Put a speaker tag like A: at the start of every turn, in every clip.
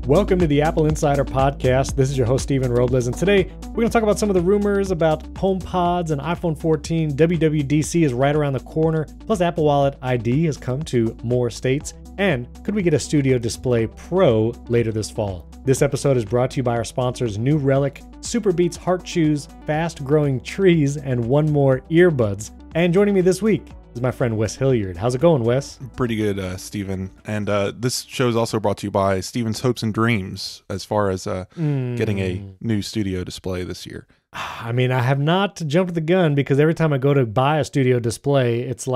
A: Welcome to the Apple Insider Podcast. This is your host, Stephen Robles, and today we're going to talk about some of the rumors about HomePods and iPhone 14. WWDC is right around the corner, plus Apple Wallet ID has come to more states, and could we get a Studio Display Pro later this fall? This episode is brought to you by our sponsors New Relic, Super Beats Heart Chews, Fast Growing Trees, and One More Earbuds. And joining me this week is my friend Wes Hilliard. How's it going, Wes?
B: Pretty good, Stephen. And this show is also brought to you by Stephen's Hopes and Dreams as far as getting a new studio display this year.
A: I mean, I have not jumped the gun because every time I go to buy a studio display, it's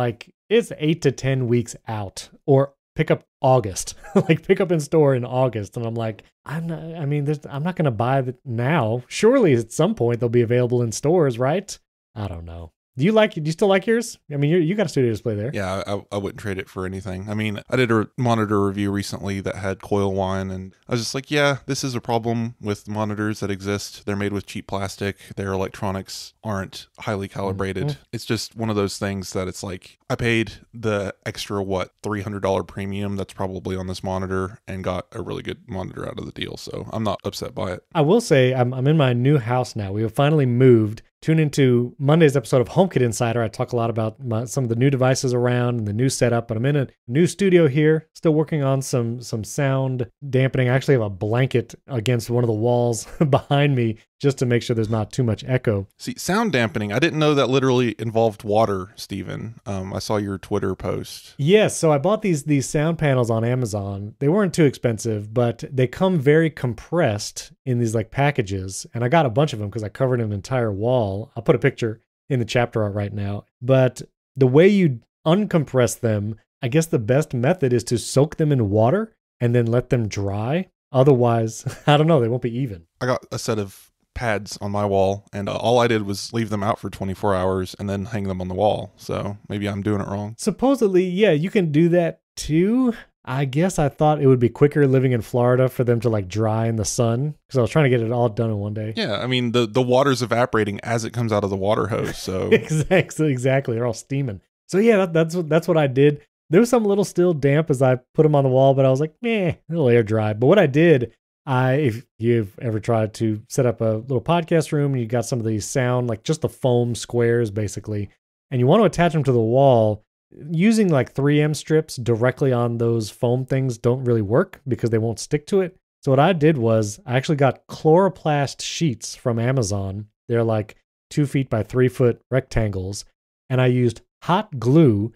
A: 8 to 10 weeks out, or pick up August, like pick up in store in August. And I'm like, I'm not going to buy it now. Surely at some point they'll be available in stores, right? I don't know. Do you still like yours? I mean, you got a studio display there.
B: Yeah, I wouldn't trade it for anything. I mean, I did a monitor review recently that had coil whine, and I was just like, yeah, this is a problem with monitors that exist. They're made with cheap plastic. Their electronics aren't highly calibrated. Mm-hmm. It's just one of those things that it's like, I paid the extra, $300 premium that's probably on this monitor and got a really good monitor out of the deal. So I'm not upset by it.
A: I will say I'm in my new house now. We have finally moved. Tune into Monday's episode of HomeKit Insider. I talk a lot about some of the new devices around and the new setup, but I'm in a new studio here, still working on some sound dampening. I actually have a blanket against one of the walls behind me just to make sure there's not too much echo.
B: See, sound dampening, I didn't know that literally involved water, Stephen. I saw your Twitter post.
A: Yes, so I bought these sound panels on Amazon. They weren't too expensive, but they come very compressed in these packages, and I got a bunch of them because I covered an entire wall. I'll put a picture in the chapter art right now. But the way you uncompress them, I guess the best method is to soak them in water and then let them dry. Otherwise, I don't know, they won't be even.
B: I got a set of pads on my wall, and all I did was leave them out for 24 hours and then hang them on the wall. So maybe I'm doing it wrong.
A: Supposedly, yeah, you can do that too. I guess I thought it would be quicker living in Florida for them to dry in the sun, because I was trying to get it all done in one day.
B: Yeah, I mean, the water's evaporating as it comes out of the water hose, so...
A: Exactly. They're all steaming. So yeah, that's what I did. There was some little still damp as I put them on the wall, but I was like, it'll air dry. But what I did, if you've ever tried to set up a little podcast room and you got some of these sound, just the foam squares basically, and you want to attach them to the wall, using 3M strips directly on those foam things don't really work because they won't stick to it. So what I did was I actually got chloroplast sheets from Amazon. They're 2 feet by 3 foot rectangles. And I used hot glue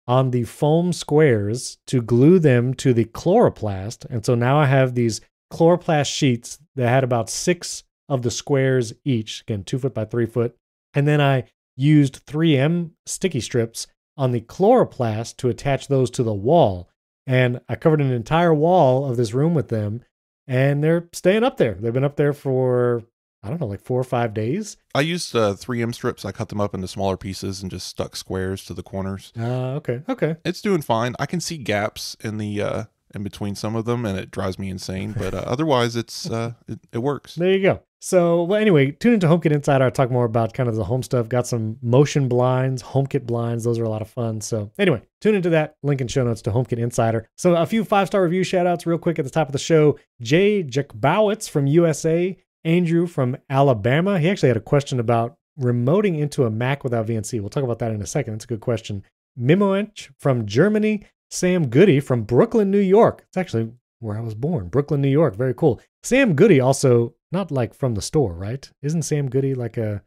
A: on the foam squares to glue them to the chloroplast. And so now I have these chloroplast sheets that had about 6 of the squares each. Again, 2 foot by 3 foot. And then I used 3M sticky strips on the chloroplast to attach those to the wall. And I covered an entire wall of this room with them, and they're staying up there. They've been up there for, 4 or 5 days.
B: I used 3M strips. I cut them up into smaller pieces and just stuck squares to the corners.
A: Okay.
B: It's doing fine. I can see gaps in the in between some of them, and it drives me insane. But otherwise, it works.
A: There you go. So, anyway, tune into HomeKit Insider. I talk more about kind of the home stuff. Got some motion blinds, HomeKit blinds. Those are a lot of fun. So, anyway, tune into that. Link in show notes to HomeKit Insider. So, a few 5-star review shout-outs real quick at the top of the show. Jay Jakbowitz from USA. Andrew from Alabama. He actually had a question about remoting into a Mac without VNC. We'll talk about that in a second. It's a good question. Mimoench from Germany. Sam Goody from Brooklyn, New York. It's actually where I was born. Brooklyn, New York. Very cool. Sam Goody also, not from the store, right? Isn't Sam Goody a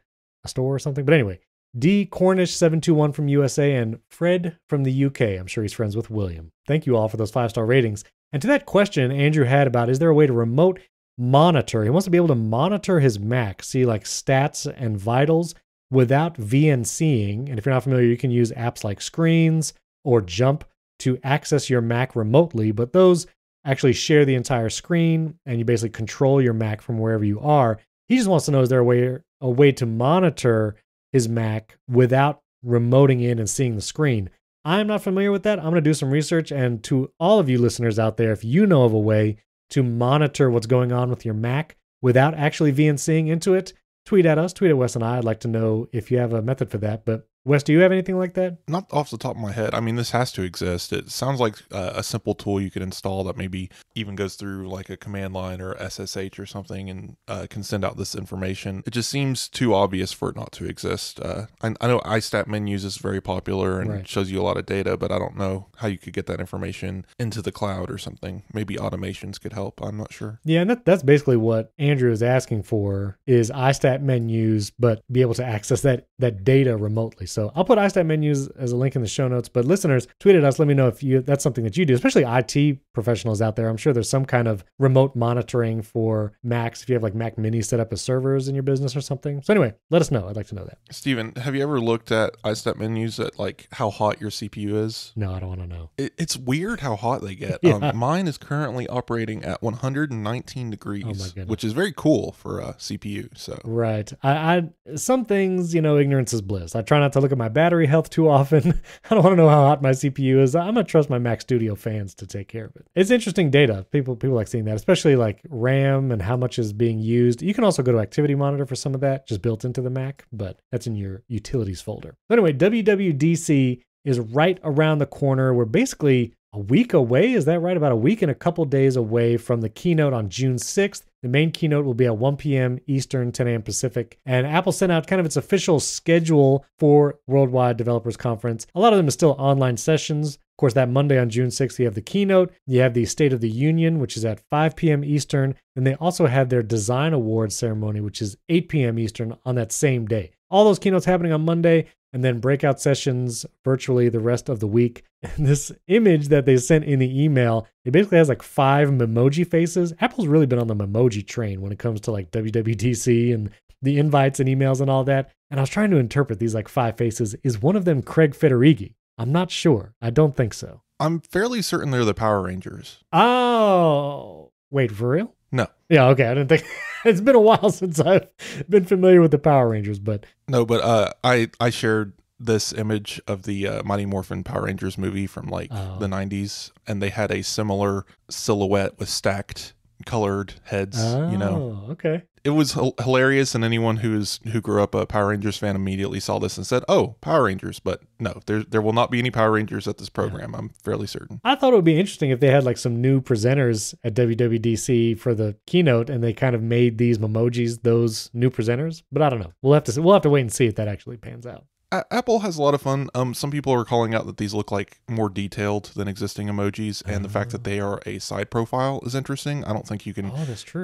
A: store or something? But anyway, D Cornish 721 from USA and Fred from the UK. I'm sure he's friends with William. Thank you all for those 5-star ratings. And to that question Andrew had about, is there a way to remote monitor? He wants to be able to monitor his Mac, see stats and vitals without VNCing. And if you're not familiar, you can use apps like Screens or Jump to access your Mac remotely, but those actually share the entire screen and you basically control your Mac from wherever you are. He just wants to know, is there a way to monitor his Mac without remoting in and seeing the screen? I'm not familiar with that. I'm going to do some research, and to all of you listeners out there, if you know of a way to monitor what's going on with your Mac without actually VNCing into it, tweet at us, tweet at Wes and I. I'd like to know if you have a method for that. But Wes, do you have anything like that?
B: Not off the top of my head. I mean, this has to exist. It sounds like a simple tool you could install that maybe even goes through like a command line or SSH or something and can send out this information. It just seems too obvious for it not to exist. I know iStat menus is very popular and shows you a lot of data, but I don't know how you could get that information into the cloud or something. Maybe automations could help. I'm not sure.
A: Yeah, and that's basically what Andrew is asking for is iStat menus, but be able to access that data remotely. So I'll put iStat menus as a link in the show notes, but listeners, tweet at us. Let me know if that's something that you do, especially IT professionals out there. I'm sure there's some kind of remote monitoring for Macs if you have like Mac Mini set up as servers in your business or something. So anyway, let us know. I'd like to know that.
B: Steven, have you ever looked at iStat menus at like how hot your CPU is?
A: No, I don't want to know.
B: It's weird how hot they get.
A: Yeah.
B: Mine is currently operating at 119 degrees,
A: Oh my goodness.
B: which is very cool for a CPU. So
A: right. I some things, ignorance is bliss. I try not to look at my battery health too often. I don't want to know how hot my CPU is. I'm going to trust my Mac Studio fans to take care of it. It's interesting data. People like seeing that, especially like RAM and how much is being used. You can also go to Activity Monitor for some of that, just built into the Mac, but that's in your utilities folder. Anyway, WWDC is right around the corner. We're basically a week away. Is that right? About a week and a couple days away from the keynote on June 6th. The main keynote will be at 1 p.m. Eastern, 10 a.m. Pacific. And Apple sent out kind of its official schedule for Worldwide Developers Conference. A lot of them is still online sessions. Of course, that Monday on June 6th, you have the keynote. You have the State of the Union, which is at 5 p.m. Eastern. And they also have their Design Awards ceremony, which is 8 p.m. Eastern on that same day. All those keynotes happening on Monday, and then breakout sessions virtually the rest of the week. And this image that they sent in the email, it basically has like 5 Memoji faces. Apple's really been on the Memoji train when it comes to like WWDC and the invites and emails and all that. And I was trying to interpret these like 5 faces. Is one of them Craig Federighi? I'm not sure. I don't think so.
B: I'm fairly certain they're the Power Rangers.
A: Oh, wait, for real?
B: No.
A: Yeah, okay. I didn't think it's been a while since I've been familiar with the Power Rangers, but
B: no, but I shared this image of the Mighty Morphin Power Rangers movie from like the 90s, and they had a similar silhouette with stacked colored heads.
A: Oh, okay.
B: It was hilarious, and anyone who grew up a Power Rangers fan immediately saw this and said, "Oh, Power Rangers!" But no, there will not be any Power Rangers at this program. I'm fairly certain.
A: I thought it would be interesting if they had like some new presenters at WWDC for the keynote, and they kind of made these Memojis those new presenters. But I don't know. We'll have to wait and see if that actually pans out.
B: Apple has a lot of fun. Some people are calling out that these look like more detailed than existing emojis, and the fact that they are a side profile is interesting. I don't think you can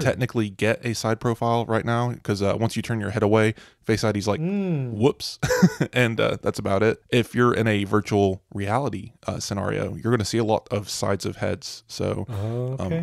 B: technically get a side profile right now, because once you turn your head away, Face ID's like, whoops, and that's about it. If you're in a virtual reality scenario, you're going to see a lot of sides of heads. So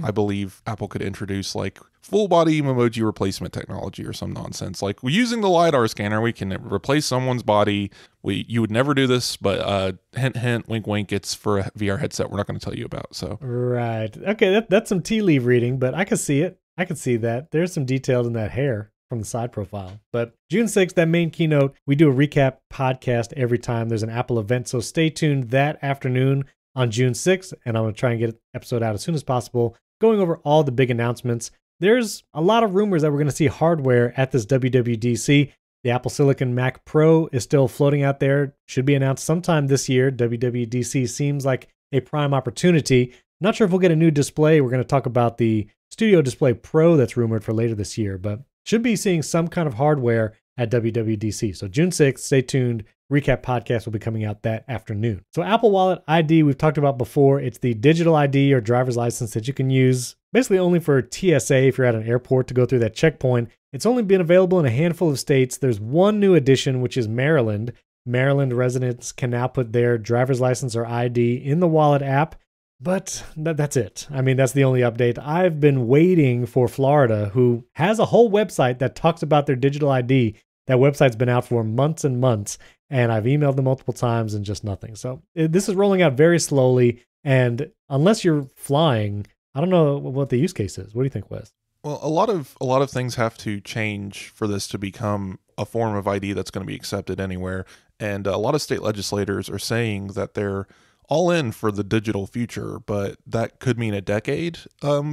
B: I believe Apple could introduce like full body emoji replacement technology or some nonsense. Like, using the LiDAR scanner, we can replace someone's body. You would never do this, but hint, hint, wink, wink. It's for a VR headset we're not going to tell you about. So
A: right. Okay, that's some tea leaf reading, but I could see it. I could see that. There's some details in that hair from the side profile. But June 6th, that main keynote, we do a recap podcast every time there's an Apple event. So stay tuned that afternoon on June 6th, and I'm going to try and get an episode out as soon as possible, going over all the big announcements. There's a lot of rumors that we're going to see hardware at this WWDC. The Apple Silicon Mac Pro is still floating out there. Should be announced sometime this year. WWDC seems like a prime opportunity. Not sure if we'll get a new display. We're going to talk about the Studio Display Pro that's rumored for later this year, but should be seeing some kind of hardware at WWDC. So June 6th, stay tuned. Recap podcast will be coming out that afternoon. So Apple Wallet ID, we've talked about before. It's the digital ID or driver's license that you can use basically only for TSA if you're at an airport to go through that checkpoint. It's only been available in a handful of states. There's one new addition, which is Maryland. Maryland residents can now put their driver's license or ID in the Wallet app. But that's it. I mean, that's the only update. I've been waiting for Florida, who has a whole website that talks about their digital ID. That website's been out for months and months, and I've emailed them multiple times and just nothing. So this is rolling out very slowly, and unless you're flying, I don't know what the use case is. What do you think, Wes?
B: Well, a lot of things have to change for this to become a form of ID that's going to be accepted anywhere. And a lot of state legislators are saying that they're all in for the digital future, but that could mean a decade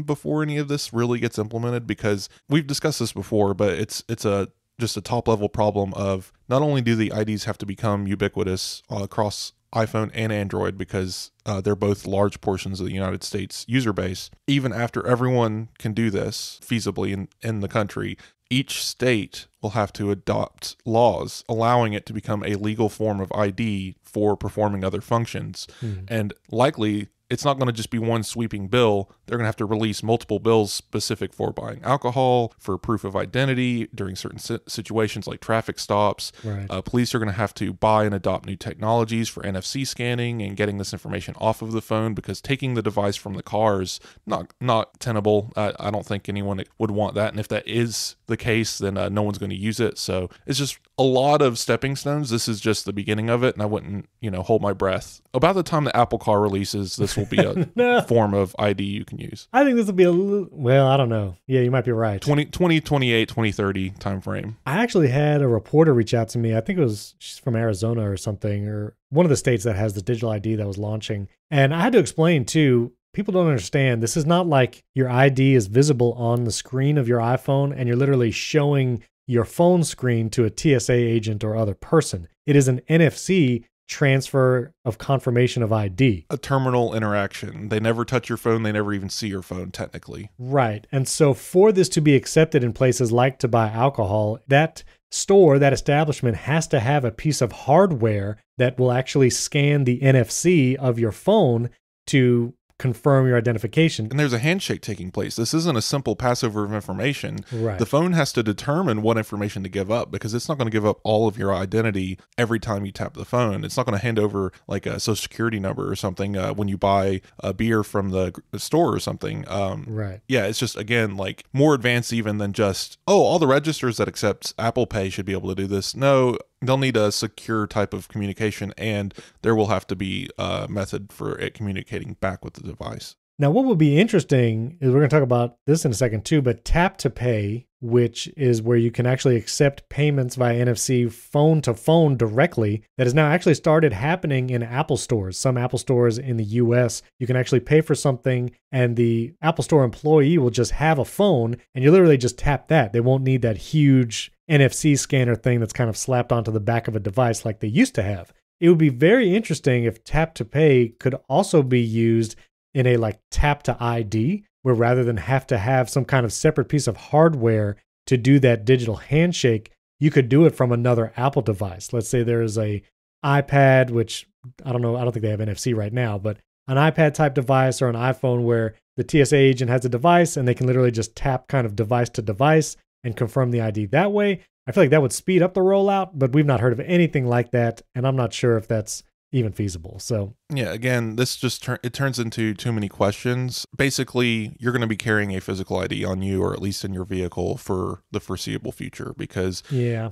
B: before any of this really gets implemented, because we've discussed this before, but it's a just a top level problem of not only do the IDs have to become ubiquitous across iPhone and Android because they're both large portions of the United States user base, even after everyone can do this feasibly in the country, each state will have to adopt laws allowing it to become a legal form of ID for performing other functions. And likely, it's not going to just be one sweeping bill. They're going to have to release multiple bills specific for buying alcohol, for proof of identity during certain situations like traffic stops.
A: Right.
B: Police are going to have to buy and adopt new technologies for NFC scanning and getting this information off of the phone, because taking the device from the car is not tenable. I don't think anyone would want that. And if that is the case, then no one's going to use it. So it's just a lot of stepping stones. This is just the beginning of it, and I wouldn't, hold my breath. About the time the Apple Car releases, this will be a form of ID you can use.
A: I think this will be a little, well, I don't know. Yeah, you might be right.
B: 2028, 2030 timeframe.
A: I actually had a reporter reach out to me. I think she's from Arizona or something, or one of the states that has the digital ID that was launching. And I had to explain too, people don't understand. This is not like your ID is visible on the screen of your iPhone and you're literally showing your phone screen to a TSA agent or other person. It is an NFC transfer of confirmation of ID.
B: A terminal interaction. They never touch your phone. They never even see your phone, technically.
A: Right. And so for this to be accepted in places like to buy alcohol, that store, that establishment has to have a piece of hardware that will actually scan the NFC of your phone to confirm your identification.
B: And there's a handshake taking place. This isn't a simple passover of information.
A: Right.
B: The phone has to determine what information to give up, because it's not going to give up all of your identity every time you tap the phone. It's not going to hand over like a social security number or something when you buy a beer from the store or something.
A: Right.
B: Yeah, it's just, again, like more advanced even than just, all the registers that accept Apple Pay should be able to do this. No, they'll need a secure type of communication, and there will have to be a method for it communicating back with the device.
A: Now, what would be interesting is, we're going to talk about this in a second too, but tap to pay, which is where you can actually accept payments via NFC phone to phone directly, that has now actually started happening in Apple stores. Some Apple stores in the US, you can actually pay for something and the Apple Store employee will just have a phone and you literally just tap that. They won't need that huge NFC scanner thing that's kind of slapped onto the back of a device like they used to have. It would be very interesting if tap to pay could also be used in a like tap to ID, where rather than have to have some kind of separate piece of hardware to do that digital handshake, you could do it from another Apple device. Let's say there's a iPad, which I don't know, I don't think they have NFC right now, but an iPad type device or an iPhone where the TSA agent has a device and they can literally just tap kind of device to device and confirm the ID that way. I feel like that would speed up the rollout, but we've not heard of anything like that, and I'm not sure if that's even feasible. So
B: yeah, again, this just it turns into too many questions. Basically, you're going to be carrying a physical ID on you, or at least in your vehicle, for the foreseeable future, because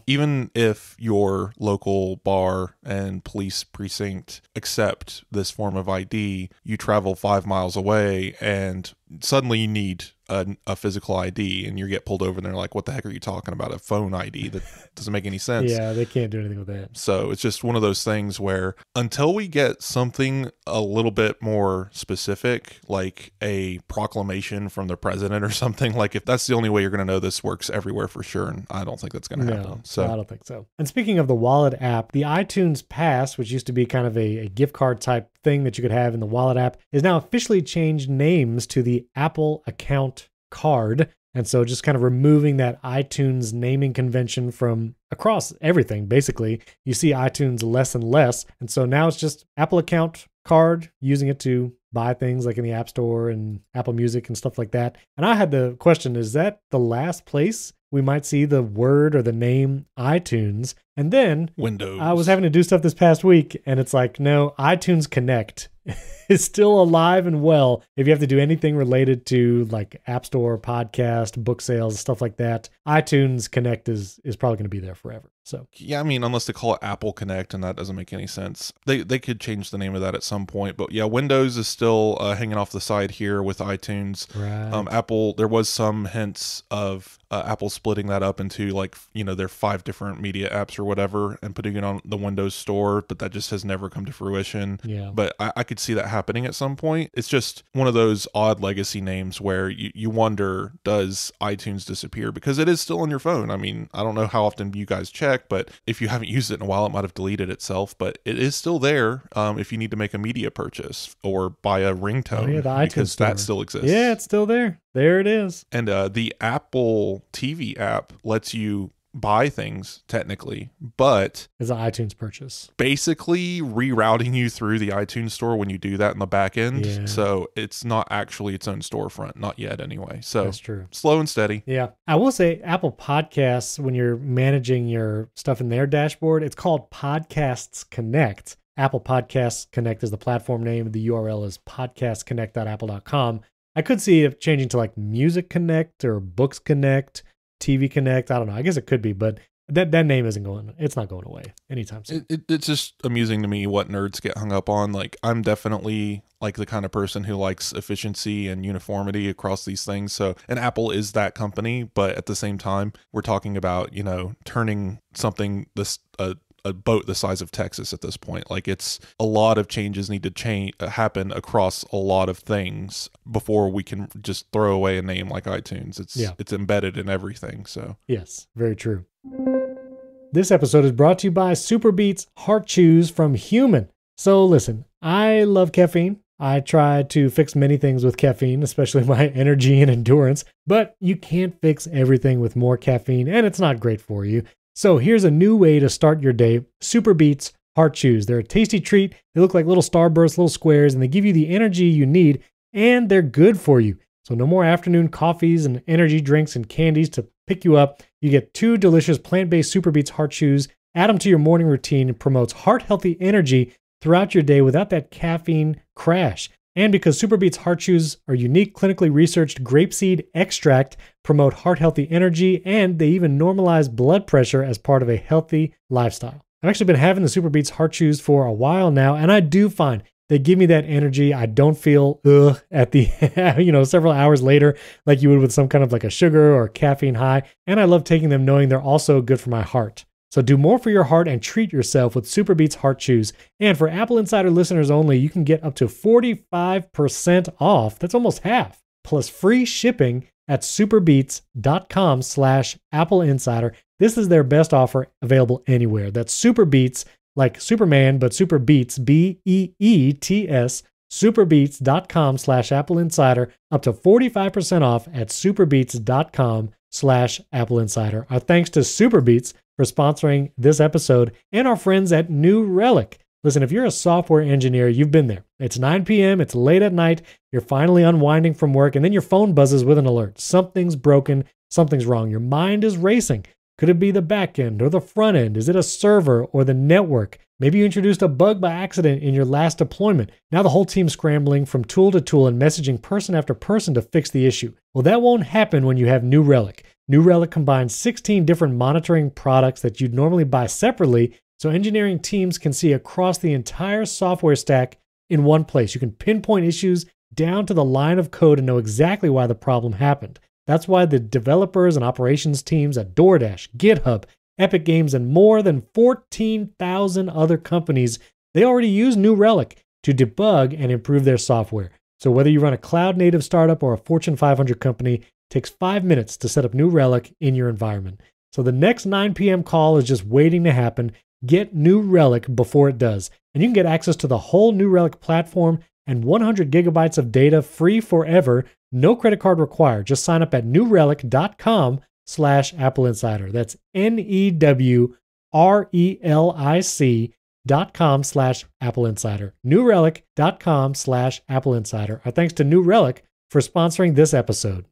B: even if your local bar and police precinct accept this form of ID, you travel 5 miles away and suddenly you need a physical ID, and you get pulled over and they're like, what the heck are you talking about? A phone ID? That doesn't make any sense.
A: Yeah, they can't do anything with that.
B: So it's just one of those things where until we get something a little bit more specific, like a proclamation from the president or something, like if that's the only way you're going to know this works everywhere for sure, and I don't think that's going to happen. So
A: I don't think so. And speaking of the wallet app, the iTunes Pass, which used to be kind of a gift card type thing that you could have in the wallet app, is now officially changed names to the Apple Account Card. And so just kind of removing that iTunes naming convention from across everything, basically. You see iTunes less and less. And so now it's just Apple Account Card, using it to buy things like in the App Store and Apple Music and stuff like that. And I had the question, is that the last place we might see the word or the name iTunes? And then
B: Windows.
A: I was having to do stuff this past week, and it's like, no, iTunes Connect is still alive and well. If you have to do anything related to like App Store, podcast, book sales, stuff like that, iTunes Connect is probably going to be there forever. So
B: yeah, I mean, unless they call it Apple Connect, and that doesn't make any sense. They could change the name of that at some point. But yeah, Windows is still hanging off the side here with iTunes.
A: right.
B: Apple, there was some hints of Apple splitting that up into like, their 5 different media apps or whatever and putting it on the Windows Store, but that just has never come to fruition.
A: Yeah.
B: But I could see that happening at some point. It's just one of those odd legacy names where you wonder, does iTunes disappear? Because it is still on your phone. I mean, I don't know how often you guys check, but if you haven't used it in a while, it might have deleted itself, but it is still there if you need to make a media purchase or buy a ringtone,
A: the iTunes
B: because
A: Store.
B: that still exists.
A: Yeah, it's still there. There it is.
B: And the Apple TV app lets you buy things technically, but
A: It's an iTunes purchase.
B: basically rerouting you through the iTunes store when you do that in the back end.
A: Yeah.
B: So it's not actually its own storefront, not yet anyway. So
A: That's true.
B: slow and steady.
A: Yeah. I will say Apple Podcasts, when you're managing your stuff in their dashboard, it's called Podcasts Connect. Apple Podcasts Connect is the platform name. The URL is podcastconnect.apple.com. I could see it changing to like Music Connect or Books Connect, TV Connect. I don't know. I guess it could be, but that name isn't going, it's not going away anytime soon.
B: It's just amusing to me what nerds get hung up on. Like, I'm definitely like the kind of person who likes efficiency and uniformity across these things. So, and Apple is that company, but at the same time, we're talking about, turning something a boat the size of Texas at this point. Like, it's a lot of changes need to happen across a lot of things before we can just throw away a name like iTunes. It's embedded in everything. So
A: yes, very true. This episode is brought to you by SuperBeets Heart Chews from Human. So listen, I love caffeine. I try to fix many things with caffeine, especially my energy and endurance, but you can't fix everything with more caffeine, and it's not great for you. So here's a new way to start your day. SuperBeets Heart Chews. They're a tasty treat. They look like little starbursts, little squares, and they give you the energy you need, and they're good for you. So no more afternoon coffees and energy drinks and candies to pick you up. You get 2 delicious plant-based SuperBeets Heart Chews. Add them to your morning routine. It promotes heart-healthy energy throughout your day without that caffeine crash. And because SuperBeets Heart Chews are unique, clinically researched grapeseed extract, promote heart-healthy energy, and they even normalize blood pressure as part of a healthy lifestyle. I've actually been having the SuperBeets Heart Chews for a while now, and I do find they give me that energy. I don't feel at the several hours later like you would with some kind of like a sugar or caffeine high. And I love taking them knowing they're also good for my heart. So do more for your heart and treat yourself with SuperBeets Heart Chews. And for Apple Insider listeners only, you can get up to 45% off. That's almost half. Plus free shipping at superbeets.com/AppleInsider. This is their best offer available anywhere. That's SuperBeets, like Superman, but SuperBeets, BEETS, superbeets.com/AppleInsider, up to 45% off at superbeets.com/AppleInsider. Our thanks to SuperBeets for sponsoring this episode and our friends at New Relic. Listen, if you're a software engineer, you've been there. It's 9 p.m., it's late at night, you're finally unwinding from work, and then your phone buzzes with an alert. Something's broken, something's wrong. Your mind is racing. Could it be the back end or the front end? Is it a server or the network? Maybe you introduced a bug by accident in your last deployment. Now the whole team's scrambling from tool to tool and messaging person after person to fix the issue. Well, that won't happen when you have New Relic. New Relic combines 16 different monitoring products that you'd normally buy separately, so engineering teams can see across the entire software stack in one place. You can pinpoint issues down to the line of code and know exactly why the problem happened. That's why the developers and operations teams at DoorDash, GitHub, Epic Games, and more than 14,000 other companies, they already use New Relic to debug and improve their software. So whether you run a cloud-native startup or a Fortune 500 company, it takes 5 minutes to set up New Relic in your environment. So the next 9 p.m. call is just waiting to happen. Get New Relic before it does. And you can get access to the whole New Relic platform and 100 gigabytes of data free forever. No credit card required. Just sign up at newrelic.com/AppleInsider. That's NEWRELIC.com/AppleInsider. newrelic.com/AppleInsider. Our thanks to New Relic for sponsoring this episode.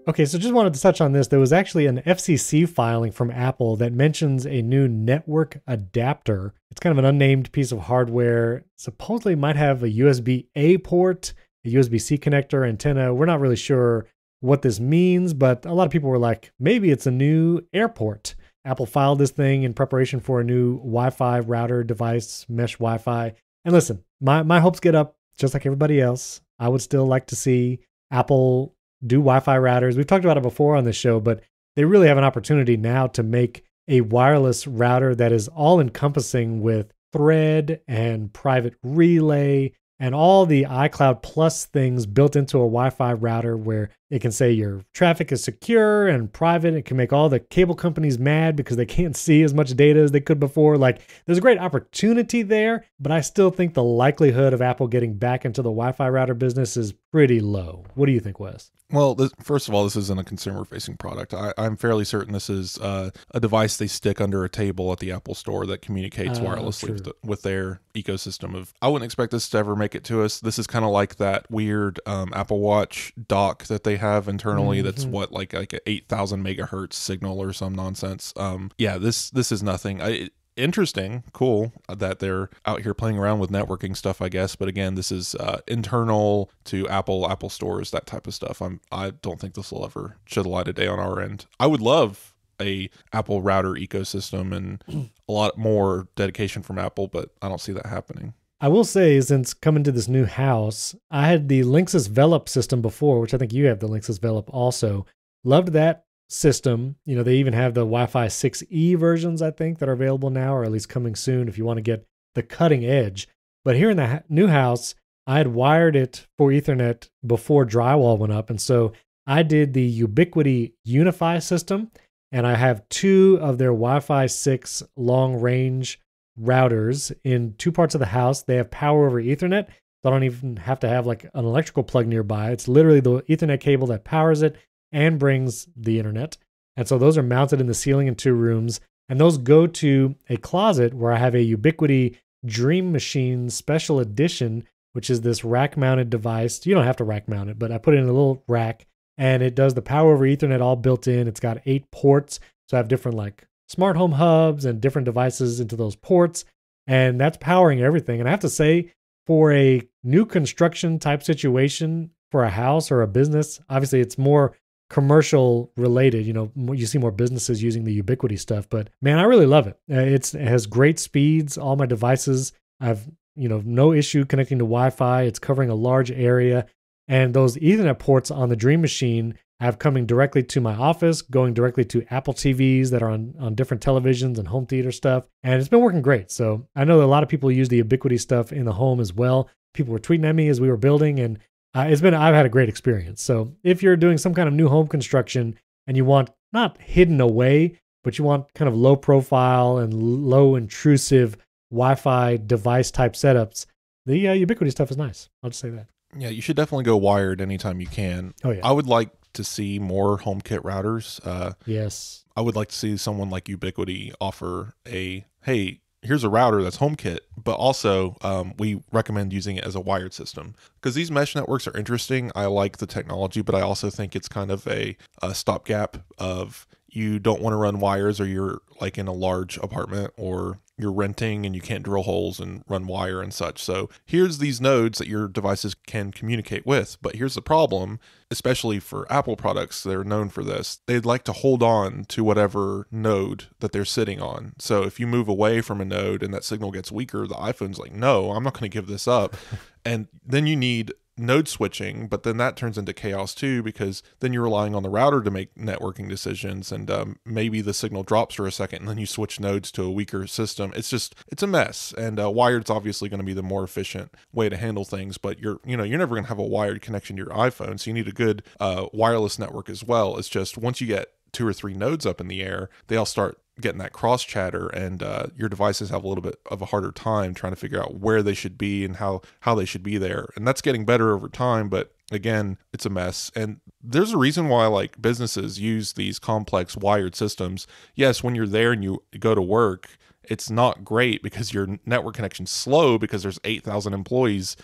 A: Okay, so just wanted to touch on this. There was actually an FCC filing from Apple that mentions a new network adapter. It's kind of an unnamed piece of hardware. Supposedly might have a USB-A port, a USB-C connector, antenna. We're not really sure what this means, but a lot of people were like, maybe it's a new airport. Apple filed this thing in preparation for a new Wi-Fi router device, mesh Wi-Fi. And listen, my hopes get up just like everybody else. I would still like to see Apple do Wi-Fi routers. We've talked about it before on this show, but they really have an opportunity now to make a wireless router that is all encompassing with Thread and private relay and all the iCloud Plus things built into a Wi-Fi router where it can say your traffic is secure and private. It can make all the cable companies mad because they can't see as much data as they could before. Like, there's a great opportunity there, but I still think the likelihood of Apple getting back into the Wi-Fi router business is pretty low. What do you think, Wes?
B: Well, first of all, this isn't a consumer-facing product. I'm fairly certain this is a device they stick under a table at the Apple Store that communicates wirelessly with their ecosystem of. I wouldn't expect this to ever make it to us. This is kind of like that weird Apple Watch dock that they have internally. That's what like a 8,000 megahertz signal or some nonsense. Yeah, this is nothing. Interesting, cool that they're out here playing around with networking stuff, I guess. But again, this is internal to Apple stores, that type of stuff. I don't think this will ever show the light of day on our end. I would love a Apple router ecosystem and a lot more dedication from Apple, but I don't see that happening.
A: I will say, since coming to this new house, I had the Linksys Velop system before, which I think you have the Linksys Velop also. Loved that system. You know, they even have the Wi-Fi 6E versions, I think, that are available now, or at least coming soon if you want to get the cutting edge. But here in the new house, I had wired it for Ethernet before drywall went up. And so I did the Ubiquiti Unify system, and I have 2 of their Wi-Fi 6 long range routers in 2 parts of the house. They have power over Ethernet. So I don't even have to have like an electrical plug nearby. It's literally the Ethernet cable that powers it and brings the internet. And so those are mounted in the ceiling in 2 rooms. And those go to a closet where I have a Ubiquiti Dream Machine Special Edition, which is this rack-mounted device. You don't have to rack mount it, but I put it in a little rack, and it does the power over Ethernet all built in. It's got 8 ports. So I have different like smart home hubs and different devices into those ports. And that's powering everything. And I have to say, for a new construction type situation for a house or a business, obviously it's more commercial related. You know, you see more businesses using the Ubiquiti stuff, but man, I really love it. It has great speeds. All my devices, I've, no issue connecting to Wi-Fi. It's covering a large area. And those Ethernet ports on the Dream Machine I have coming directly to my office, going directly to Apple TVs that are on different televisions and home theater stuff. And it's been working great. So I know that a lot of people use the Ubiquiti stuff in the home as well. People were tweeting at me as we were building, and I've had a great experience. So if you're doing some kind of new home construction and you want not hidden away, but you want kind of low profile and low intrusive Wi-Fi device type setups, the Ubiquiti stuff is nice. I'll just say that.
B: Yeah, you should definitely go wired anytime you can.
A: Oh, yeah.
B: I would like to see more HomeKit routers.
A: Yes.
B: I would like to see someone like Ubiquiti offer hey, here's a router that's HomeKit, but also we recommend using it as a wired system. Because these mesh networks are interesting. I like the technology, but I also think it's kind of a stopgap of you don't want to run wires, or you're like in a large apartment, or you're renting and you can't drill holes and run wire and such. So here's these nodes that your devices can communicate with. But here's the problem, especially for Apple products, they're known for this. They'd like to hold on to whatever node that they're sitting on. So if you move away from a node and that signal gets weaker, the iPhone's like, no, I'm not going to give this up. And then you need node switching, but then that turns into chaos too, because then you're relying on the router to make networking decisions, and maybe the signal drops for a second and then you switch nodes to a weaker system. It's a mess, and wired's obviously going to be the more efficient way to handle things, but you're never going to have a wired connection to your iPhone, so you need a good wireless network as well. It's just once you get 2 or 3 nodes up in the air, they all start getting that cross chatter, and your devices have a little bit of a harder time trying to figure out where they should be and how they should be there. And that's getting better over time, but again, it's a mess. And there's a reason why like businesses use these complex wired systems. Yes, when you're there and you go to work, it's not great because your network connection's slow because there's 8,000 employees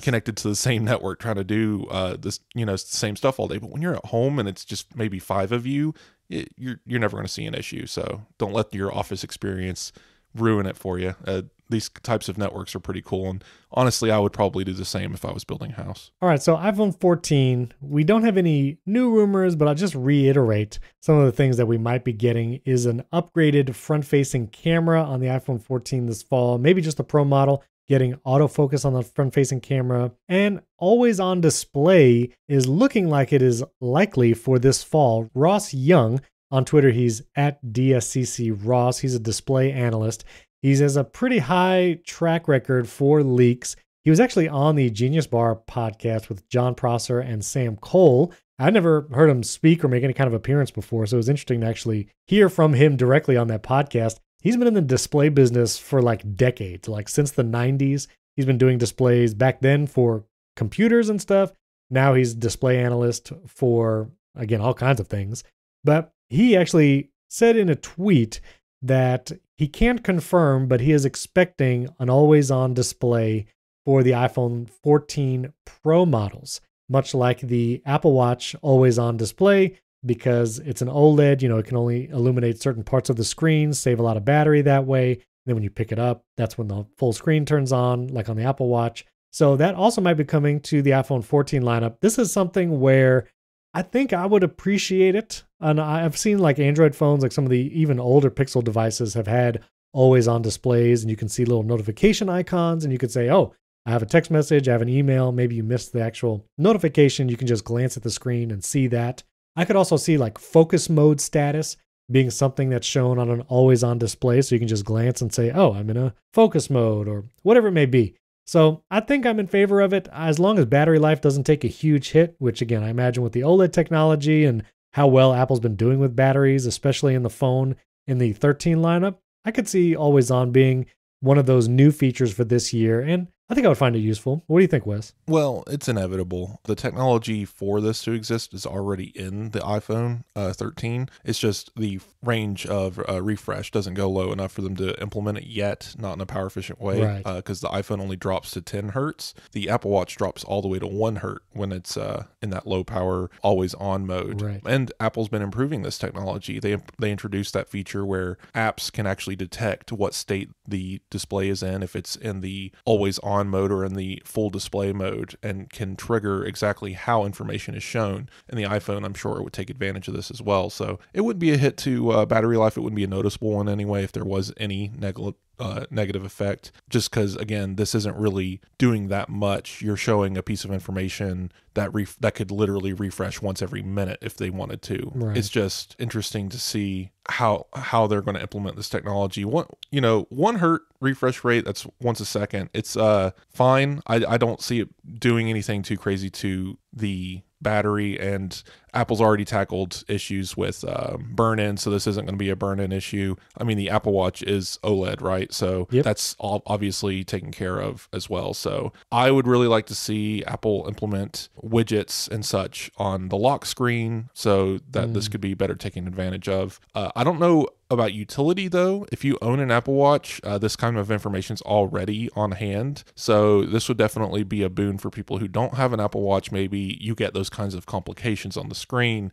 B: connected to the same network trying to do this, same stuff all day. But when you're at home and it's just maybe 5 of you, you're never going to see an issue. So don't let your office experience ruin it for you. These types of networks are pretty cool. And honestly, I would probably do the same if I was building a house.
A: All right, so iPhone 14, we don't have any new rumors, but I'll just reiterate some of the things that we might be getting is an upgraded front-facing camera on the iPhone 14 this fall, maybe just the Pro model, getting autofocus on the front-facing camera, and always on display is looking like it is likely for this fall. Ross Young On Twitter, he's at DSCC Ross. He's a display analyst. He has a pretty high track record for leaks. He was actually on the Genius Bar podcast with John Prosser and Sam Cole. I'd never heard him speak or make any kind of appearance before, so it was interesting to actually hear from him directly on that podcast. He's been in the display business for like decades, like since the 90s. He's been doing displays back then for computers and stuff. Now he's display analyst for, again, all kinds of things. But he actually said in a tweet that he can't confirm, but he is expecting an always-on display for the iPhone 14 Pro models, much like the Apple Watch always-on display, because it's an OLED, it can only illuminate certain parts of the screen, save a lot of battery that way. Then when you pick it up, that's when the full screen turns on, like on the Apple Watch. So that also might be coming to the iPhone 14 lineup. This is something where I think I would appreciate it. And I've seen like Android phones, like some of the even older Pixel devices have had always on displays, and you can see little notification icons, and you could say, oh, I have a text message, I have an email. Maybe you missed the actual notification. You can just glance at the screen and see that. I could also see like focus mode status being something that's shown on an always on display. So you can just glance and say, oh, I'm in a focus mode or whatever it may be. So I think I'm in favor of it as long as battery life doesn't take a huge hit, which again, I imagine with the OLED technology and how well Apple's been doing with batteries, especially in the phone in the 13 lineup, I could see always on being one of those new features for this year. And I think I would find it useful. What do you think, Wes?
B: Well, it's inevitable. The technology for this to exist is already in the iPhone 13. It's just the range of refresh doesn't go low enough for them to implement it yet, not in a power efficient way, because the iPhone only drops to 10 hertz. The Apple Watch drops all the way to 1 hertz when it's in that low power, always on mode.
A: Right.
B: And Apple's been improving this technology. They introduced that feature where apps can actually detect what state the display is in, if it's in the always on mode or in the full display mode, and can trigger exactly how information is shown. And the iPhone, I'm sure, would take advantage of this as well. So it wouldn't be a hit to battery life. It wouldn't be a noticeable one anyway if there was any negative effect, just because, again, this isn't really doing that much. You're showing a piece of information that could literally refresh once every minute if they wanted to.
A: Right.
B: It's just interesting to see how they're going to implement this technology. 1 hertz refresh rate, that's once a second. It's fine. I don't see it doing anything too crazy to the battery, and Apple's already tackled issues with burn-in, so this isn't going to be a burn-in issue. I mean, the Apple Watch is OLED, right? So that's all obviously taken care of as well. So I would really like to see Apple implement widgets and such on the lock screen so that this could be better taken advantage of. I don't know about utility though. If you own an Apple Watch, this kind of information's already on hand. So this would definitely be a boon for people who don't have an Apple Watch. Maybe you get those kinds of complications on the screen.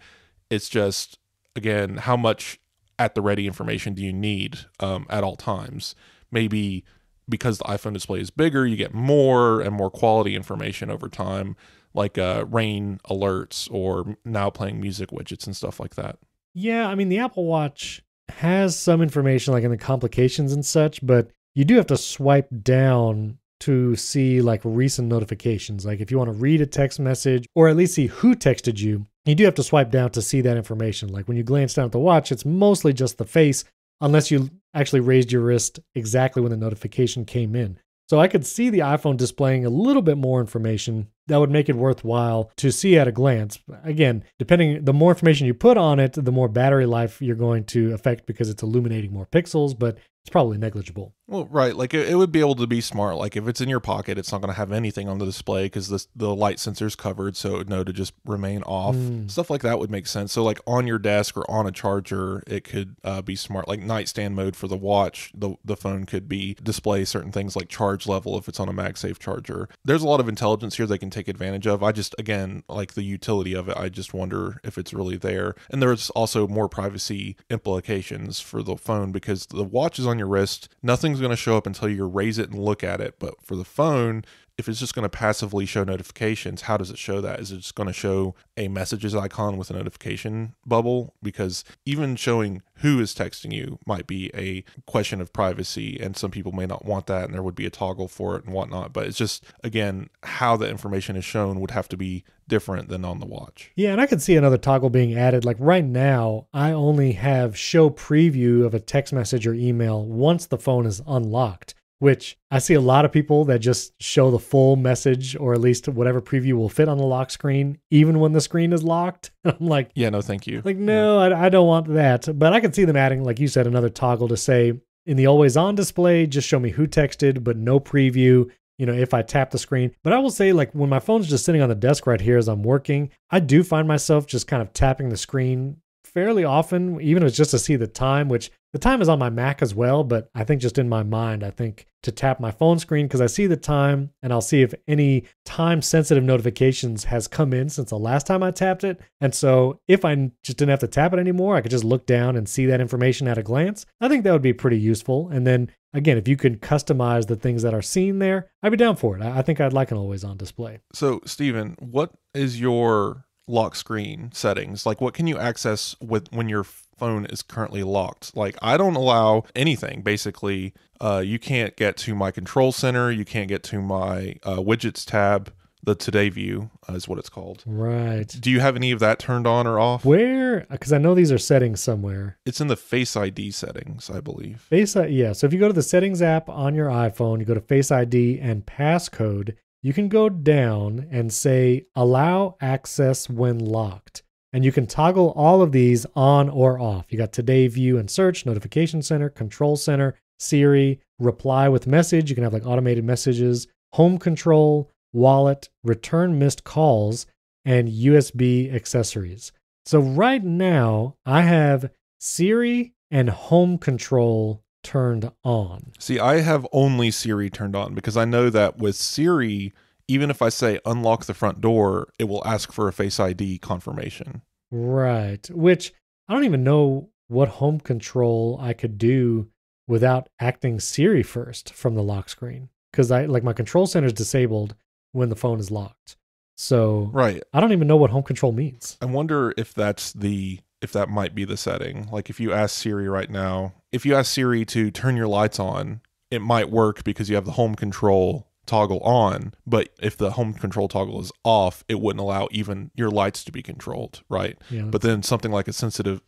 B: It's just, again, how much at the ready information do you need at all times? Maybe because the iPhone display is bigger, you get more and more quality information over time, like rain alerts or now playing music widgets and stuff like that.
A: Yeah, I mean, the Apple Watch has some information like in the complications and such, but you do have to swipe down to see like recent notifications. Like if you want to read a text message or at least see who texted you, you do have to swipe down to see that information. Like when you glance down at the watch, it's mostly just the face, unless you actually raised your wrist exactly when the notification came in. So I could see the iPhone displaying a little bit more information that would make it worthwhile to see at a glance. Again, the more information you put on it, the more battery life you're going to affect because it's illuminating more pixels, but it's probably negligible.
B: Well, right. Like it would be able to be smart. Like if it's in your pocket, it's not going to have anything on the display because the light sensor's covered, so it would know to just remain off. Stuff like that would make sense. So like on your desk or on a charger, it could be smart. Like nightstand mode for the watch, the phone could display certain things like charge level if it's on a MagSafe charger. There's a lot of intelligence here they can take advantage of. I just, again, like the utility of it, I just wonder if it's really there. And there's also more privacy implications for the phone because the watch is on your wrist. Nothing's going to show up until you raise it and look at it. But for the phone, if it's just going to passively show notifications, how does it show that? Is it just going to show a messages icon with a notification bubble? Because even showing who is texting you might be a question of privacy, and some people may not want that, and there would be a toggle for it and whatnot. But it's just, again, how the information is shown would have to be different than on the watch.
A: Yeah, and I could see another toggle being added. Like right now, I only have show preview of a text message or email once the phone is unlocked, which I see a lot of people that just show the full message, or at least whatever preview will fit on the lock screen, even when the screen is locked. I'm like,
B: yeah, no, thank you.
A: Like, no, I don't want that. But I could see them adding, like you said, another toggle to say, in the always on display, just show me who texted, but no preview, if I tap the screen. But I will say, like, when my phone's just sitting on the desk right here as I'm working, I do find myself just kind of tapping the screen fairly often, even if it's just to see the time, which the time is on my Mac as well. But I think just in my mind, I think to tap my phone screen because I see the time and I'll see if any time sensitive notifications has come in since the last time I tapped it. And so if I just didn't have to tap it anymore, I could just look down and see that information at a glance. I think that would be pretty useful. And then again, if you could customize the things that are seen there, I'd be down for it. I think I'd like an always on display.
B: So Steven, what is your lock screen settings? Like, what can you access when your phone is currently locked? Like, I don't allow anything basically. You can't get to my control center, you can't get to my widgets tab. The Today view is what it's called.
A: Right.
B: Do you have any of that turned on or off?
A: Where? Because I know these are settings somewhere.
B: It's in the Face ID settings, I believe.
A: Yeah. So if you go to the settings app on your iPhone, you go to Face ID and passcode, you can go down and say allow access when locked. And you can toggle all of these on or off. You got Today view and search, notification center, control center, Siri, reply with message. You can have like automated messages, home control, wallet, return missed calls, and USB accessories. So right now I have Siri and home control turned on.
B: See, I have only Siri turned on because I know that with Siri, even if I say unlock the front door, it will ask for a Face ID confirmation.
A: Right. Which I don't even know what home control I could do without acting Siri first from the lock screen. Because my control center is disabled when the phone is locked. So
B: right.
A: I don't even know what home control means.
B: I wonder if that might be the setting. Like if you ask Siri right now, if you ask Siri to turn your lights on, it might work because you have the home control toggle on, but if the home control toggle is off, it wouldn't allow even your lights to be controlled, right?
A: Yeah.
B: But then something like as sensitive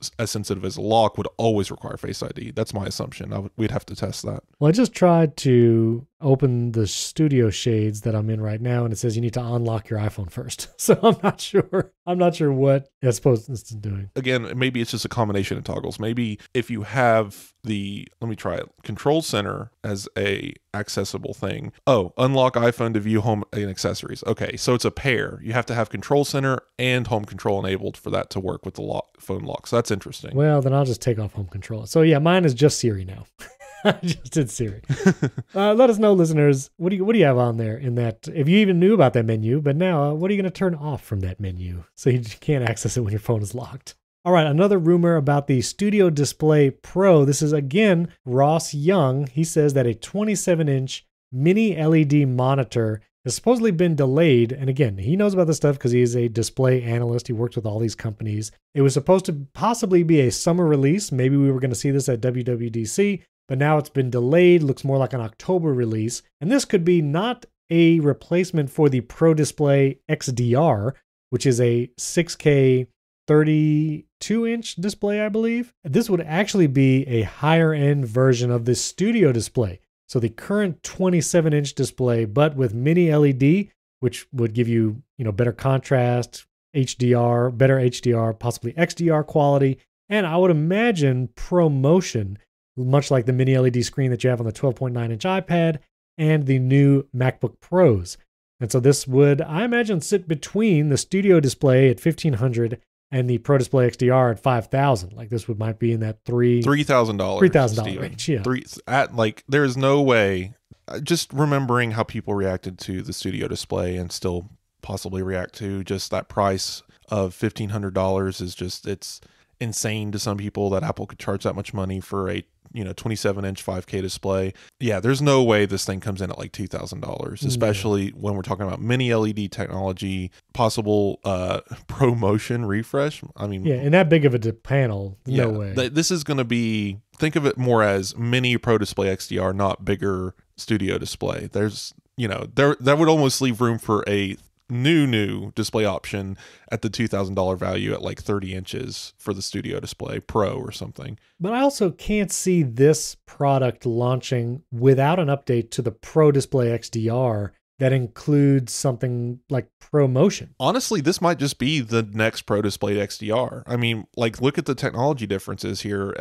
B: as a lock would always require Face ID. That's my assumption. We'd have to test that.
A: Well, I just tried to open the studio shades that I'm in right now, and it says you need to unlock your iPhone first. So I'm not sure. I'm not sure what it's supposed to be doing.
B: Again, maybe it's just a combination of toggles. Maybe if you have let me try it, control center as a accessible thing. Oh, unlock iPhone to view home and accessories. Okay, so it's a pair. You have to have control center and home control enabled for that to work with the phone lock. So that's interesting.
A: Well, then I'll just take off home control. So yeah, mine is just Siri now. I just did Siri. Let us know, listeners, what do you have on there in that, if you even knew about that menu, but now what are you going to turn off from that menu so you can't access it when your phone is locked? All right, another rumor about the Studio Display Pro. This is, again, Ross Young. He says that a 27-inch mini LED monitor has supposedly been delayed. And again, he knows about this stuff because he is a display analyst. He works with all these companies. It was supposed to possibly be a summer release. Maybe we were going to see this at WWDC, but now it's been delayed. Looks more like an October release. And this could be not a replacement for the Pro Display XDR, which is a 6K 32-inch display, I believe. This would actually be a higher end version of the Studio Display. So the current 27-inch display, but with mini LED, which would give you, better contrast, HDR, better HDR, possibly XDR quality, and I would imagine ProMotion, much like the mini LED screen that you have on the 12.9-inch iPad and the new MacBook Pros. And so this would, I imagine, sit between the Studio Display at $1,500 and the Pro Display XDR at $5,000. Like this might be in that $3,000 range. Yeah.
B: There is no way. Just remembering how people reacted to the Studio Display and still possibly react to just that price of $1,500 is just, it's insane to some people that Apple could charge that much money for a 27-inch 5K display. Yeah, there's no way this thing comes in at like $2,000, especially when we're talking about mini LED technology, possible ProMotion refresh. I mean,
A: yeah, and that big of a panel, no way.
B: This is going to be, think of it more as mini Pro Display XDR, not bigger studio display. There's, that would almost leave room for a new display option at the $2,000 value at like 30 inches for the Studio Display Pro or something.
A: But I also can't see this product launching without an update to the Pro Display XDR that includes something like ProMotion.
B: Honestly, this might just be the next Pro Display XDR. I mean, like, look at the technology differences here.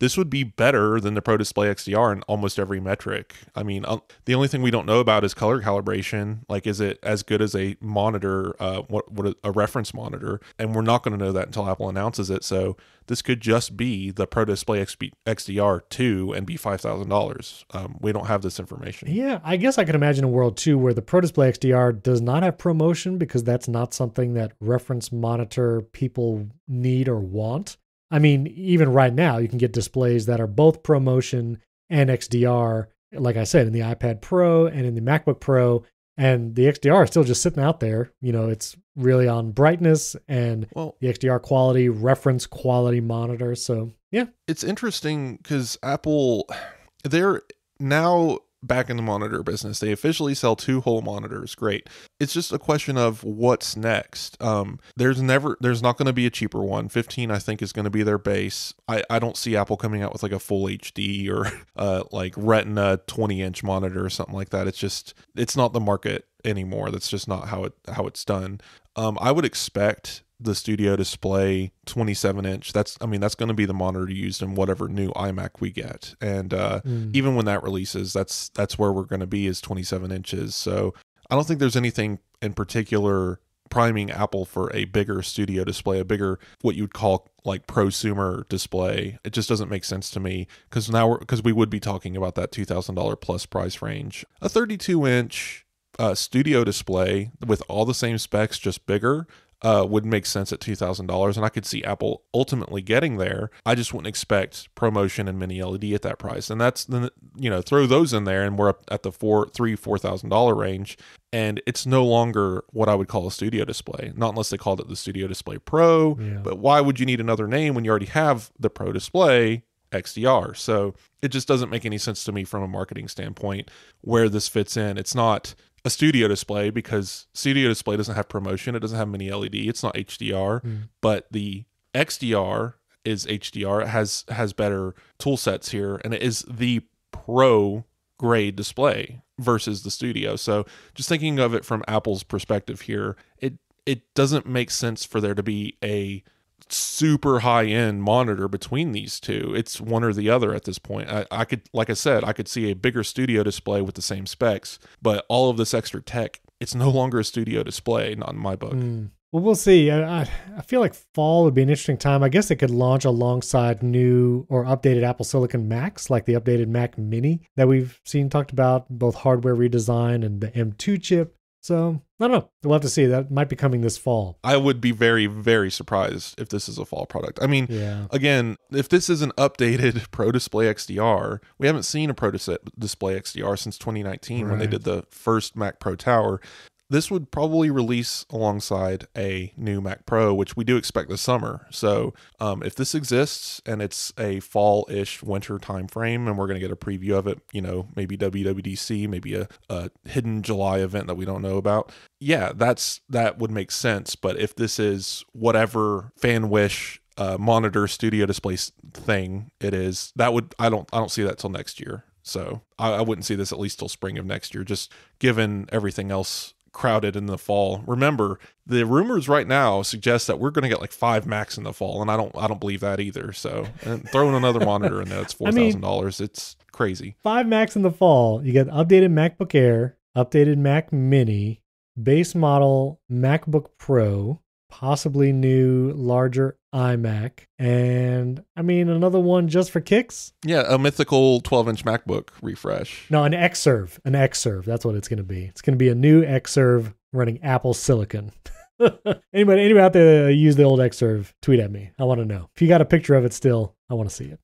B: This would be better than the Pro Display XDR in almost every metric. I mean, the only thing we don't know about is color calibration. Like, is it as good as a monitor, a reference monitor? And we're not going to know that until Apple announces it. So this could just be the Pro Display XDR 2 and be $5,000. We don't have this information.
A: Yeah, I guess I could imagine a world too where the Pro Display XDR does not have ProMotion because that's not something that reference monitor people need or want. I mean, even right now, you can get displays that are both ProMotion and XDR, like I said, in the iPad Pro and in the MacBook Pro. And the XDR is still just sitting out there. It's really on brightness and the XDR quality, reference quality monitor. So, yeah.
B: It's interesting because Apple, they're now back in the monitor business. They officially sell 2 whole monitors. Great. It's just a question of what's next. There's not going to be a cheaper one. 15, I think, is going to be their base. I don't see Apple coming out with like a full HD or like Retina 20-inch monitor or something like that. It's not the market anymore. That's just not how it's done. I would expect the Studio Display 27-inch. That's going to be the monitor used in whatever new iMac we get. And even when that releases, that's where we're going to be, is 27 inches. So I don't think there's anything in particular priming Apple for a bigger Studio Display, a bigger, what you'd call like prosumer display. It just doesn't make sense to me because we would be talking about that $2,000 plus price range. A 32-inch Studio Display with all the same specs, just bigger, would make sense at $2,000, and I could see Apple ultimately getting there. I just wouldn't expect ProMotion and mini LED at that price, and that's throw those in there, and we're up at the $4,000 range, and it's no longer what I would call a Studio Display, not unless they called it the Studio Display Pro. Yeah. But why would you need another name when you already have the Pro Display XDR? So it just doesn't make any sense to me from a marketing standpoint where this fits in. It's not a Studio Display because Studio Display doesn't have ProMotion. It doesn't have mini LED. It's not HDR, but the XDR is HDR. It has better tool sets here, and it is the Pro grade display versus the Studio. So just thinking of it from Apple's perspective here, it doesn't make sense for there to be a super high-end monitor between these two. It's one or the other at this point. I could, like I said, I could see a bigger Studio Display with the same specs, but all of this extra tech, it's no longer a Studio Display, not in my book.
A: Well, we'll see. I feel like fall would be an interesting time. I guess it could launch alongside new or updated Apple Silicon Macs, like the updated Mac Mini that we've seen talked about, both hardware redesign and the M2 chip. So, I don't know. We'll have to see. That might be coming this fall.
B: I would be very, very surprised if this is a fall product. I mean, again, if this is an updated Pro Display XDR, we haven't seen a Pro Display XDR since 2019 when they did the first Mac Pro Tower. This would probably release alongside a new Mac Pro, which we do expect this summer. So if this exists and it's a fall-ish winter time frame and we're going to get a preview of it, maybe WWDC, maybe a hidden July event that we don't know about, that would make sense. But if this is whatever fan wish monitor Studio Display thing it is, I don't see that till next year. So I wouldn't see this at least till spring of next year, just given everything else crowded in the fall. Remember, the rumors right now suggest that we're going to get like 5 Macs in the fall, and I don't believe that either. So throwing another monitor in there, it's $4,000. It's crazy.
A: 5 Macs in the fall. You get updated MacBook Air, updated Mac Mini, base model MacBook Pro, possibly new larger iMac, and another one just for kicks.
B: Yeah, a mythical 12-inch MacBook refresh.
A: No, an Xserve. That's what it's going to be. It's going to be a new Xserve running Apple Silicon. Anybody out there that use the old Xserve, tweet at me. I want to know. If you got a picture of it still, I want to see it.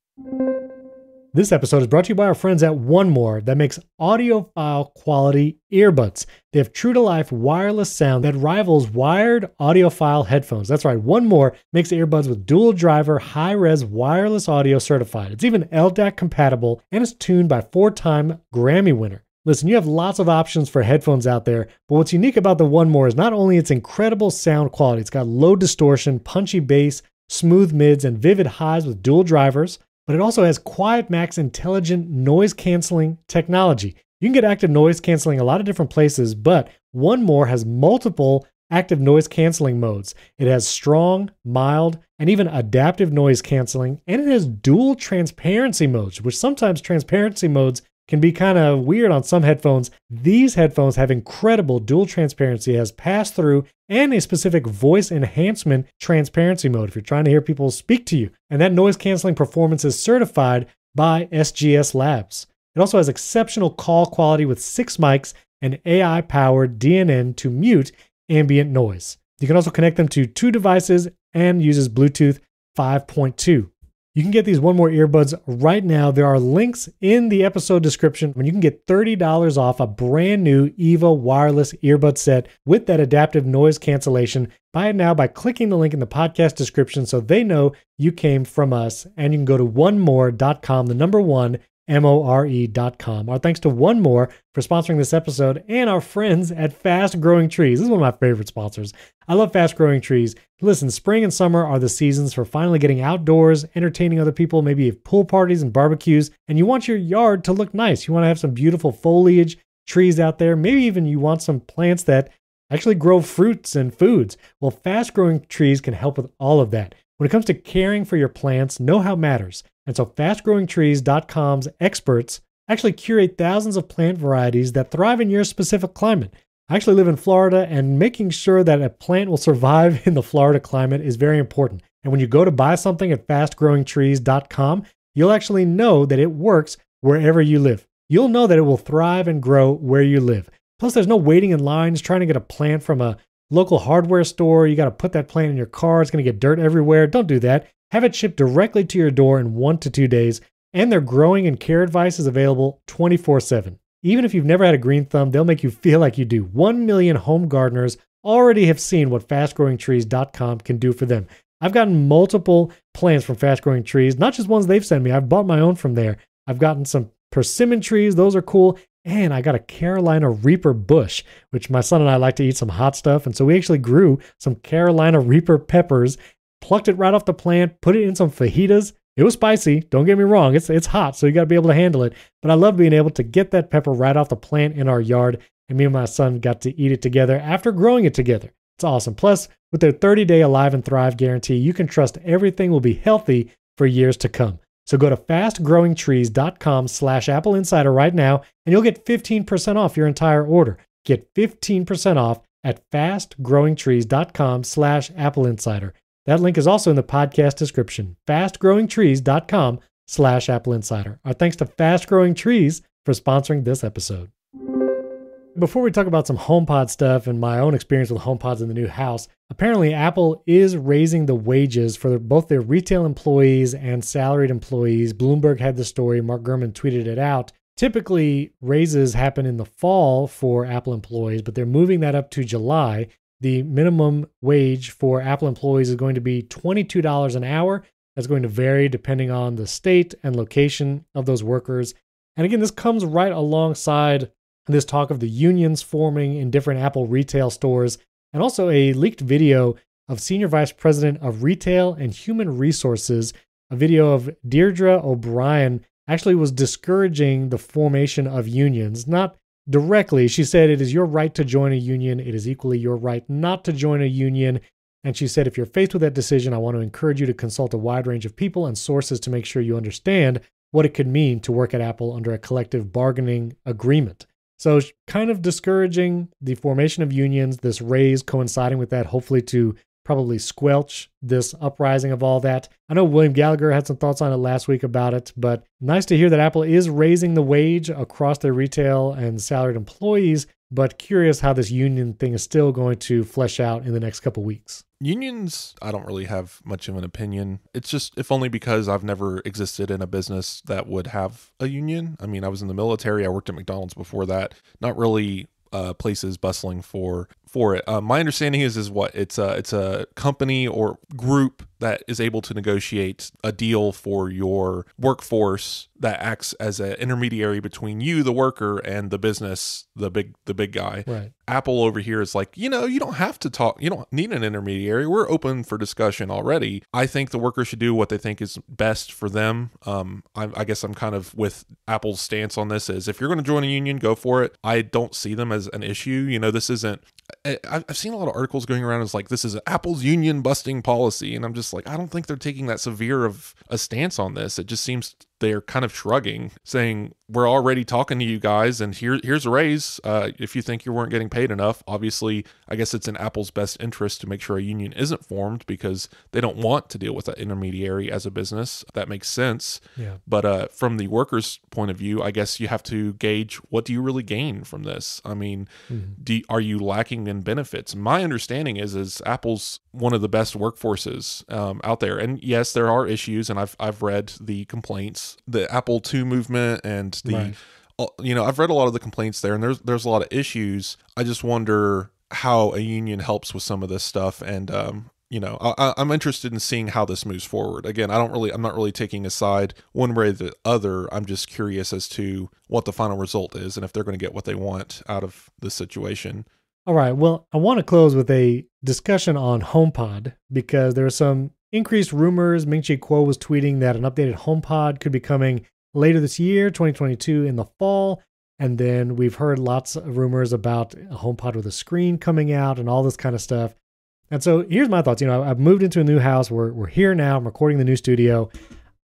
A: This episode is brought to you by our friends at One More that makes audiophile quality earbuds. They have true-to-life wireless sound that rivals wired audiophile headphones. That's right, One More makes earbuds with dual-driver, high-res wireless audio certified. It's even LDAC compatible and is tuned by 4-time Grammy winner. Listen, you have lots of options for headphones out there, but what's unique about the One More is not only its incredible sound quality, it's got low distortion, punchy bass, smooth mids, and vivid highs with dual drivers, but it also has Quiet Max intelligent noise canceling technology. You can get active noise canceling a lot of different places, but One More has multiple active noise canceling modes. It has strong, mild, and even adaptive noise canceling, and it has dual transparency modes, which sometimes transparency modes can be kind of weird on some headphones. These headphones have incredible dual transparency, has pass-through, and a specific voice enhancement transparency mode if you're trying to hear people speak to you. And that noise canceling performance is certified by SGS Labs. It also has exceptional call quality with 6 mics and AI-powered DNN to mute ambient noise. You can also connect them to 2 devices and uses Bluetooth 5.2. You can get these One More earbuds right now. There are links in the episode description when you can get $30 off a brand new EVO wireless earbud set with that adaptive noise cancellation. Buy it now by clicking the link in the podcast description so they know you came from us. And you can go to onemore.com, the number 1, more.com. Our thanks to One More for sponsoring this episode and our friends at Fast Growing Trees. This is one of my favorite sponsors. I love Fast Growing Trees. Listen, spring and summer are the seasons for finally getting outdoors, entertaining other people. Maybe you have pool parties and barbecues, and you want your yard to look nice. You want to have some beautiful foliage, trees out there. Maybe even you want some plants that actually grow fruits and foods. Well, Fast Growing Trees can help with all of that. When it comes to caring for your plants, know-how matters. And so fastgrowingtrees.com's experts actually curate thousands of plant varieties that thrive in your specific climate. I actually live in Florida, and making sure that a plant will survive in the Florida climate is very important. And when you go to buy something at fastgrowingtrees.com, you'll actually know that it works wherever you live. You'll know that it will thrive and grow where you live. Plus, there's no waiting in lines trying to get a plant from a local hardware store. You got to put that plant in your car. It's going to get dirt everywhere. Don't do that. Have it shipped directly to your door in 1 to 2 days. And their growing and care advice is available 24/7. Even if you've never had a green thumb, they'll make you feel like you do. 1 million home gardeners already have seen what fastgrowingtrees.com can do for them. I've gotten multiple plants from Fast Growing Trees, not just ones they've sent me. I've bought my own from there. I've gotten some persimmon trees. Those are cool. And I got a Carolina Reaper bush, which my son and I like to eat some hot stuff. And so we actually grew some Carolina Reaper peppers, plucked it right off the plant, put it in some fajitas. It was spicy. Don't get me wrong. It's hot, so you got to be able to handle it. But I love being able to get that pepper right off the plant in our yard. And me and my son got to eat it together after growing it together. It's awesome. Plus, with their 30-day Alive and Thrive guarantee, you can trust everything will be healthy for years to come. So go to fastgrowingtrees.com/AppleInsider right now, and you'll get 15% off your entire order. Get 15% off at fastgrowingtrees.com/AppleInsider. That link is also in the podcast description. fastgrowingtrees.com/AppleInsider. Our thanks to Fast Growing Trees for sponsoring this episode. Before we talk about some HomePod stuff and my own experience with HomePods in the new house, apparently Apple is raising the wages for both their retail employees and salaried employees. Bloomberg had the story. Mark Gurman tweeted it out. Typically, raises happen in the fall for Apple employees, but they're moving that up to July. The minimum wage for Apple employees is going to be $22 an hour. That's going to vary depending on the state and location of those workers. And again, this comes right alongside this talk of the unions forming in different Apple retail stores, and also a leaked video of Senior Vice President of Retail and Human Resources, a video of Deirdre O'Brien actually was discouraging the formation of unions. Not directly. She said, it is your right to join a union. It is equally your right not to join a union. And she said, if you're faced with that decision, I want to encourage you to consult a wide range of people and sources to make sure you understand what it could mean to work at Apple under a collective bargaining agreement. So kind of discouraging the formation of unions, this raise coinciding with that, hopefully to probably squelch this uprising of all that. I know William Gallagher had some thoughts on it last week about it, but nice to hear that Apple is raising the wage across their retail and salaried employees. but curious how this union thing is still going to flesh out in the next couple weeks.
B: Unions, I don't really have much of an opinion. It's just, if only because I've never existed in a business that would have a union. I mean, I was in the military. I worked at McDonald's before that. Not really places bustling for it. My understanding is what it's a company or group that is able to negotiate a deal for your workforce that acts as an intermediary between you, the worker, and the business, the big guy.
A: Right. Apple
B: over here is like, you don't have to talk. You don't need an intermediary. We're open for discussion already. I think the workers should do what they think is best for them. I guess I'm kind of with Apple's stance on this is if you're going to join a union, go for it. I don't see them as an issue. This isn't. I've seen a lot of articles going around as like, this is Apple's union busting policy. And I'm just like, I don't think they're taking that severe of a stance on this. It just seems they're kind of shrugging, saying, we're already talking to you guys and here's a raise. If you think you weren't getting paid enough, obviously, I guess it's in Apple's best interest to make sure a union isn't formed because they don't want to deal with that intermediary as a business. That makes sense.
A: Yeah.
B: But from the worker's point of view, I guess you have to gauge, what do you really gain from this? I mean, are you lacking in benefits? My understanding is Apple's one of the best workforces out there. And yes, there are issues, and I've read the complaints, the Apple II movement, and the I've read a lot of the complaints there, and there's a lot of issues. I just wonder how a union helps with some of this stuff, and I'm interested in seeing how this moves forward. Again, I'm not really taking a side one way or the other. I'm just curious as to what the final result is and if they're going to get what they want out of this situation.
A: All right. Well, I want to close with a discussion on HomePod because there are some increased rumors. Ming-Chi Kuo was tweeting that an updated HomePod could be coming later this year, 2022, in the fall. And then we've heard lots of rumors about a HomePod with a screen coming out and all this kind of stuff. And so here's my thoughts. I've moved into a new house. We're here now. I'm recording the new studio.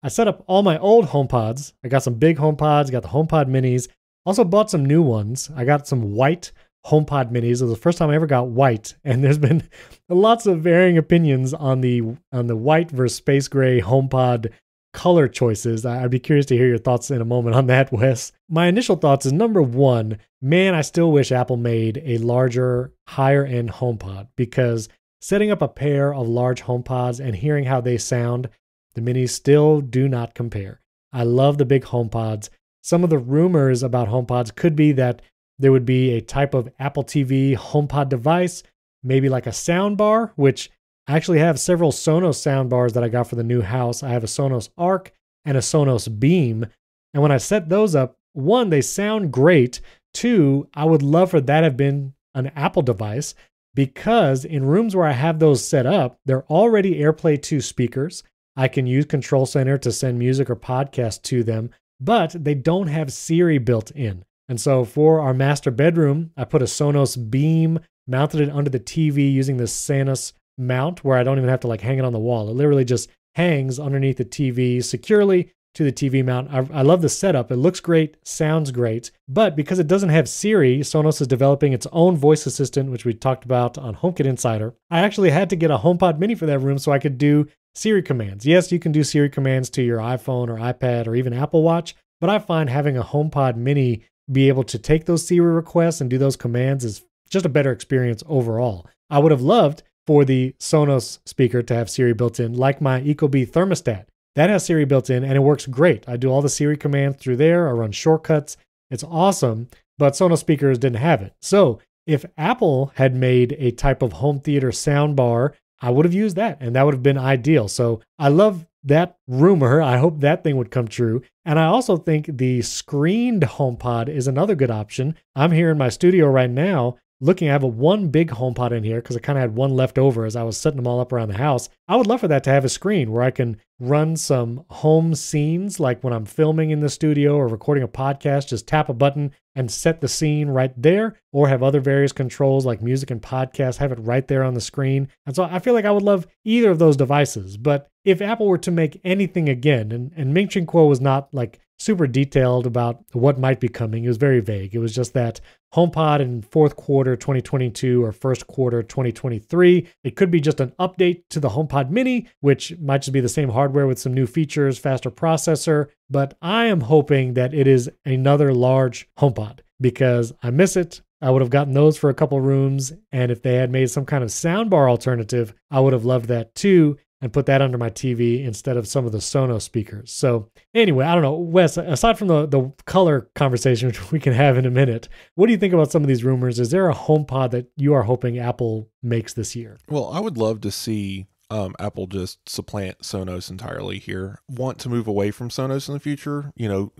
A: I set up all my old HomePods. I got some big HomePods, got the HomePod minis. Also bought some new ones. I got some white HomePod minis. It was the first time I ever got white, and there's been lots of varying opinions on the white versus space gray HomePod color choices. I'd be curious to hear your thoughts in a moment on that, Wes. My initial thoughts is, number one, man, I still wish Apple made a larger, higher end HomePod, because setting up a pair of large HomePods and hearing how they sound, the minis still do not compare. I love the big HomePods. Some of the rumors about HomePods could be that there would be a type of Apple TV HomePod device, maybe like a sound bar, which I actually have several Sonos sound bars that I got for the new house. I have a Sonos Arc and a Sonos Beam. And when I set those up, one, they sound great. Two, I would love for that to have been an Apple device, because in rooms where I have those set up, they're already AirPlay 2 speakers. I can use Control Center to send music or podcasts to them, but they don't have Siri built in. And so for our master bedroom, I put a Sonos Beam, mounted it under the TV using the Sonos mount, where I don't even have to hang it on the wall. It literally just hangs underneath the TV securely to the TV mount. I love the setup. It looks great, sounds great, but because it doesn't have Siri, Sonos is developing its own voice assistant, which we talked about on HomeKit Insider. I actually had to get a HomePod mini for that room so I could do Siri commands. Yes, you can do Siri commands to your iPhone or iPad or even Apple Watch, but I find having a HomePod mini be able to take those Siri requests and do those commands is just a better experience overall. I would have loved for the Sonos speaker to have Siri built in, like my Ecobee thermostat. That has Siri built in and it works great. I do all the Siri commands through there. I run shortcuts. It's awesome, but Sonos speakers didn't have it. So if Apple had made a type of home theater sound bar, I would have used that and that would have been ideal. So I love that rumor. I hope that thing would come true. And I also think the screened HomePod is another good option. I'm here in my studio right now looking. I have one big HomePod in here because I kind of had one left over as I was setting them all up around the house. I would love for that to have a screen where I can run some home scenes, like when I'm filming in the studio or recording a podcast, just tap a button and set the scene right there, or have other various controls like music and podcasts, have it right there on the screen. And so I feel like I would love either of those devices. But if Apple were to make anything again, and Ming-Chi Kuo was not super detailed about what might be coming. It was very vague. It was just that HomePod in fourth quarter 2022 or first quarter 2023. It could be just an update to the HomePod mini, which might just be the same hardware with some new features, faster processor. But I am hoping that it is another large HomePod because I miss it. I would have gotten those for a couple rooms. And if they had made some kind of soundbar alternative, I would have loved that too, and put that under my TV instead of some of the Sonos speakers. So anyway, I don't know, Wes, aside from the color conversation, which we can have in a minute, what do you think about some of these rumors? Is there a HomePod that you are hoping Apple makes this year?
B: Well, I would love to see Apple just supplant Sonos entirely here. Want to move away from Sonos in the future,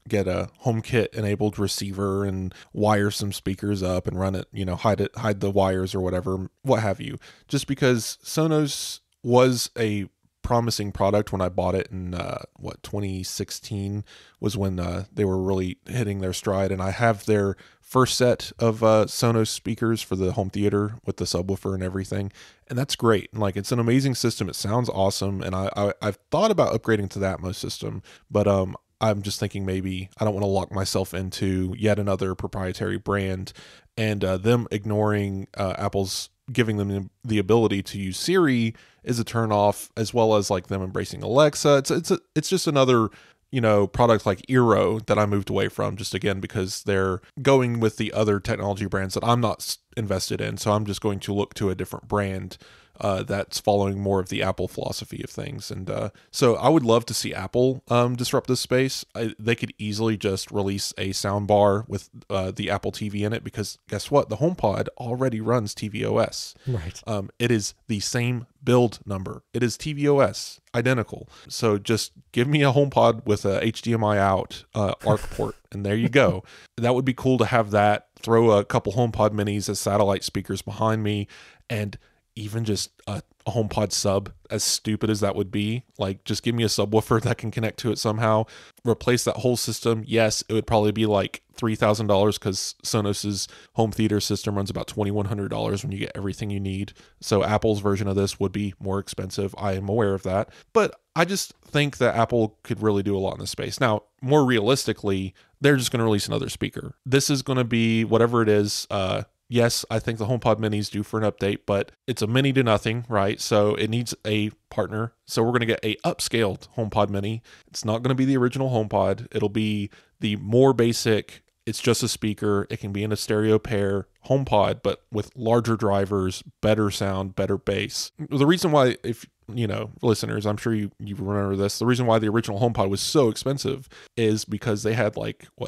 B: get a HomeKit enabled receiver and wire some speakers up and run it, hide the wires or whatever, what have you. Just because Sonos was a promising product when I bought it in 2016 was when they were really hitting their stride, and I have their first set of Sonos speakers for the home theater with the subwoofer and everything, and that's great. Like, it's an amazing system. It sounds awesome, and I've thought about upgrading to the Atmos system, but I'm just thinking maybe I don't want to lock myself into yet another proprietary brand, and them ignoring Apple's giving them the ability to use Siri is a turnoff, as well as like them embracing Alexa. It's just another product like Eero that I moved away from, just again because they're going with the other technology brands that I'm not invested in. So I'm just going to look to a different brand that's following more of the Apple philosophy of things. And so I would love to see Apple disrupt this space. They could easily just release a soundbar with the Apple TV in it, because guess what? The HomePod already runs tvOS.
A: Right.
B: It is the same build number. It is tvOS, identical. So just give me a HomePod with a HDMI out ARC port, and there you go. That would be cool to have that. Throw a couple HomePod minis as satellite speakers behind me, and even just a HomePod sub, as stupid as that would be, like just give me a subwoofer that can connect to it somehow. Replace that whole system. Yes, it would probably be like $3,000 because Sonos's home theater system runs about $2,100 when you get everything you need. So Apple's version of this would be more expensive. I am aware of that, but I just think that Apple could really do a lot in this space. Now, more realistically, they're just going to release another speaker. This is going to be whatever it is. Yes, I think the HomePod mini is due for an update, but it's a mini to nothing, right? So it needs a partner. So we're going to get a upscaled HomePod mini. It's not going to be the original HomePod. It'll be the more basic, it's just a speaker. It can be in a stereo pair HomePod, but with larger drivers, better sound, better bass. The reason why, if listeners, I'm sure you remember this. The reason why the original HomePod was so expensive is because they had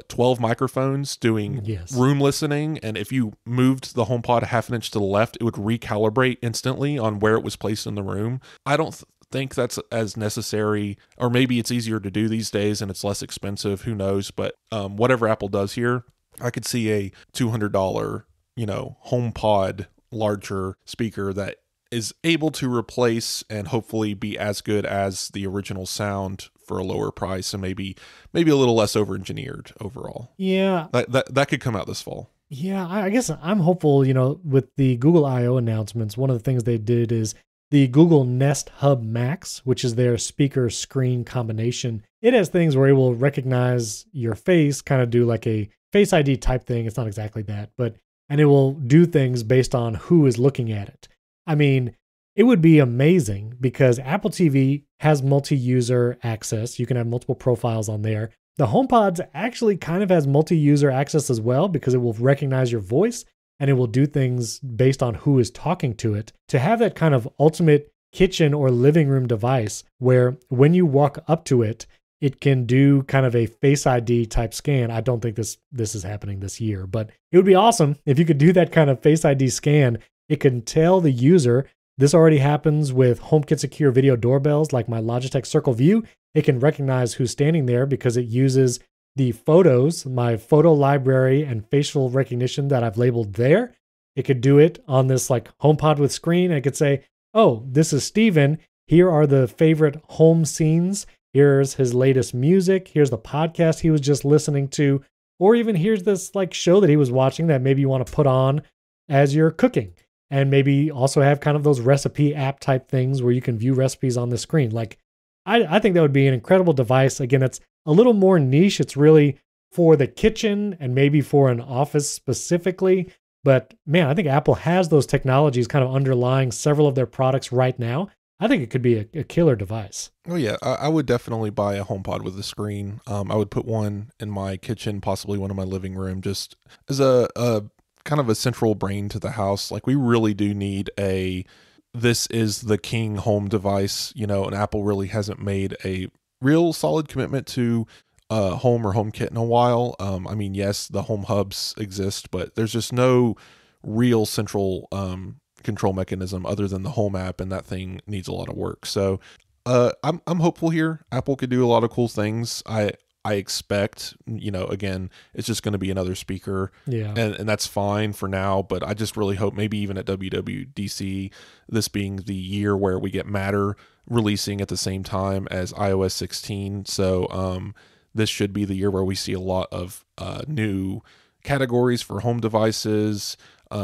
B: 12 microphones doing room listening. And if you moved the HomePod half an inch to the left, it would recalibrate instantly on where it was placed in the room. I don't think that's as necessary, or maybe it's easier to do these days and it's less expensive. Who knows? But whatever Apple does here, I could see a $200, HomePod larger speaker that is able to replace and hopefully be as good as the original sound for a lower price, and maybe a little less over-engineered overall.
A: Yeah.
B: That could come out this fall.
A: Yeah, I guess I'm hopeful, with the Google I/O announcements. One of the things they did is the Google Nest Hub Max, which is their speaker screen combination. It has things where it will recognize your face, kind of do like a Face ID type thing. It's not exactly that, and it will do things based on who is looking at it. I mean, it would be amazing because Apple TV has multi-user access. You can have multiple profiles on there. The HomePods actually kind of has multi-user access as well, because it will recognize your voice and it will do things based on who is talking to it. To have that kind of ultimate kitchen or living room device where when you walk up to it, it can do kind of a Face ID type scan. I don't think this is happening this year, but it would be awesome if you could do that kind of Face ID scan. It can tell the user. This already happens with HomeKit secure video doorbells like my Logitech Circle View. It can recognize who's standing there because it uses the photos, my photo library and facial recognition that I've labeled there. It could do it on this HomePod with screen. It could say, oh, this is Steven. Here are the favorite home scenes. Here's his latest music. Here's the podcast he was just listening to. Or even here's this show that he was watching that maybe you want to put on as you're cooking. And maybe also have kind of those recipe app type things where you can view recipes on the screen. I think that would be an incredible device. Again, it's a little more niche. It's really for the kitchen and maybe for an office specifically. But man, I think Apple has those technologies kind of underlying several of their products right now. I think it could be a killer device.
B: Oh yeah, I would definitely buy a HomePod with a screen. I would put one in my kitchen, possibly one in my living room, just as a kind of a central brain to the house. Like we really do need this is the king home device, and Apple really hasn't made a real solid commitment to home or HomeKit in a while. I mean, yes, the home hubs exist, but there's just no real central control mechanism other than the home app, and that thing needs a lot of work. So I'm hopeful here. Apple could do a lot of cool things. I expect, again, it's just going to be another speaker, and that's fine for now. But I just really hope maybe even at WWDC, this being the year where we get Matter releasing at the same time as iOS 16. So this should be the year where we see a lot of new categories for home devices,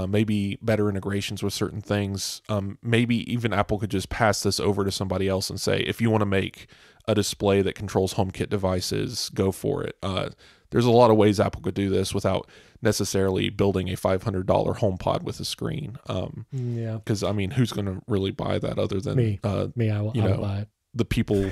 B: maybe better integrations with certain things. Maybe even Apple could just pass this over to somebody else and say, if you want to make a display that controls HomeKit devices, go for it. There's a lot of ways Apple could do this without necessarily building a $500 HomePod with a screen. Because I mean, who's going to really buy that other than
A: me? I'll buy it.
B: The people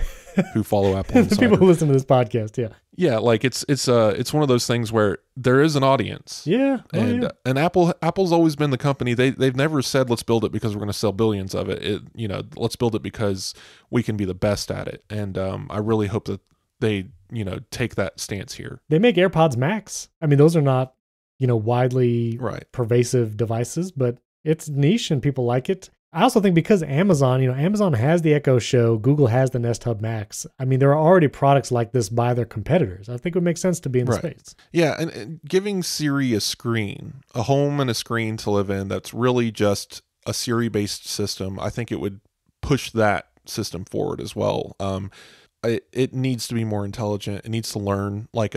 B: who follow Apple Insider.
A: The people who listen to this podcast,
B: yeah, like it's one of those things where there is an audience. And Apple's always been the company. They've never said let's build it because we're going to sell billions of it. Let's build it because we can be the best at it. And I really hope that they take that stance here.
A: They make AirPods Max. I mean, those are not widely pervasive devices, but it's niche and people like it. I also think because Amazon has the Echo Show, Google has the Nest Hub Max. I mean, there are already products like this by their competitors. I think it would make sense to be in the space.
B: Yeah, and giving Siri a home and a screen to live in that's really just a Siri-based system, I think it would push that system forward as well. It needs to be more intelligent. It needs to learn, like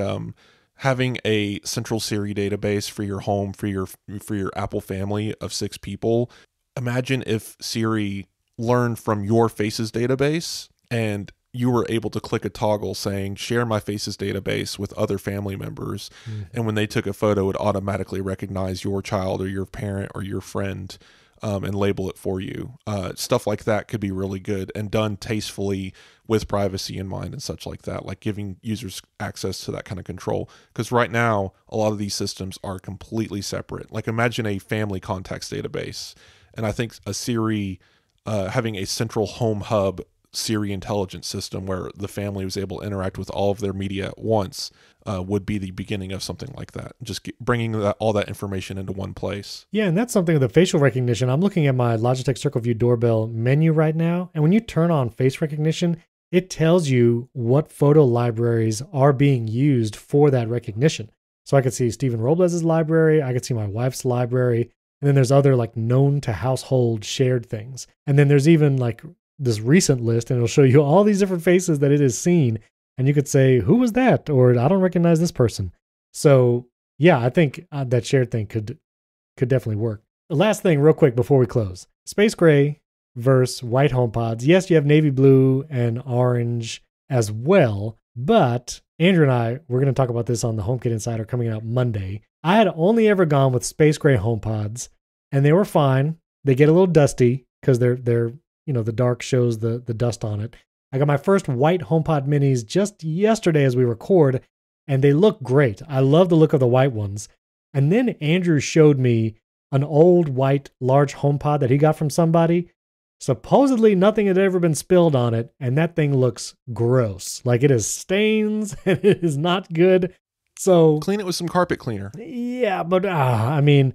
B: having a central Siri database for your home, for your Apple family of 6 people. Imagine if Siri learned from your Faces database and you were able to click a toggle saying, share my Faces database with other family members. And when they took a photo, it would automatically recognize your child or your parent or your friend and label it for you. Stuff like that could be really good and done tastefully with privacy in mind and such like that, like giving users access to that kind of control. Because right now, a lot of these systems are completely separate. Like imagine a family contacts database. And I think a Siri, having a central home hub Siri intelligence system where the family was able to interact with all of their media at once would be the beginning of something like that. Just bringing all that information into one place.
A: Yeah, and that's something with the facial recognition. I'm looking at my Logitech Circle View doorbell menu right now. And when you turn on face recognition, it tells you what photo libraries are being used for that recognition. So I could see Stephen Robles' library. I could see my wife's library. And then there's other like known to household shared things. And then there's even like this recent list, and it'll show you all these different faces that it has seen. And you could say, who was that? Or I don't recognize this person. So yeah, I think that shared thing could definitely work. The last thing real quick before we close, space gray versus white HomePods. Yes, you have navy blue and orange as well, but Andrew and I, we're going to talk about this on the HomeKit Insider coming out Monday. I had only ever gone with space gray HomePods, and they were fine. They get a little dusty because they're the dark shows the dust on it. I got my first white HomePod minis just yesterday as we record, and they look great. I love the look of the white ones. And then Andrew showed me an old white large HomePod that he got from somebody. Supposedly nothing had ever been spilled on it, and that thing looks gross. Like it has stains and it is not good. So
B: clean it with some carpet cleaner.
A: Yeah, but I mean,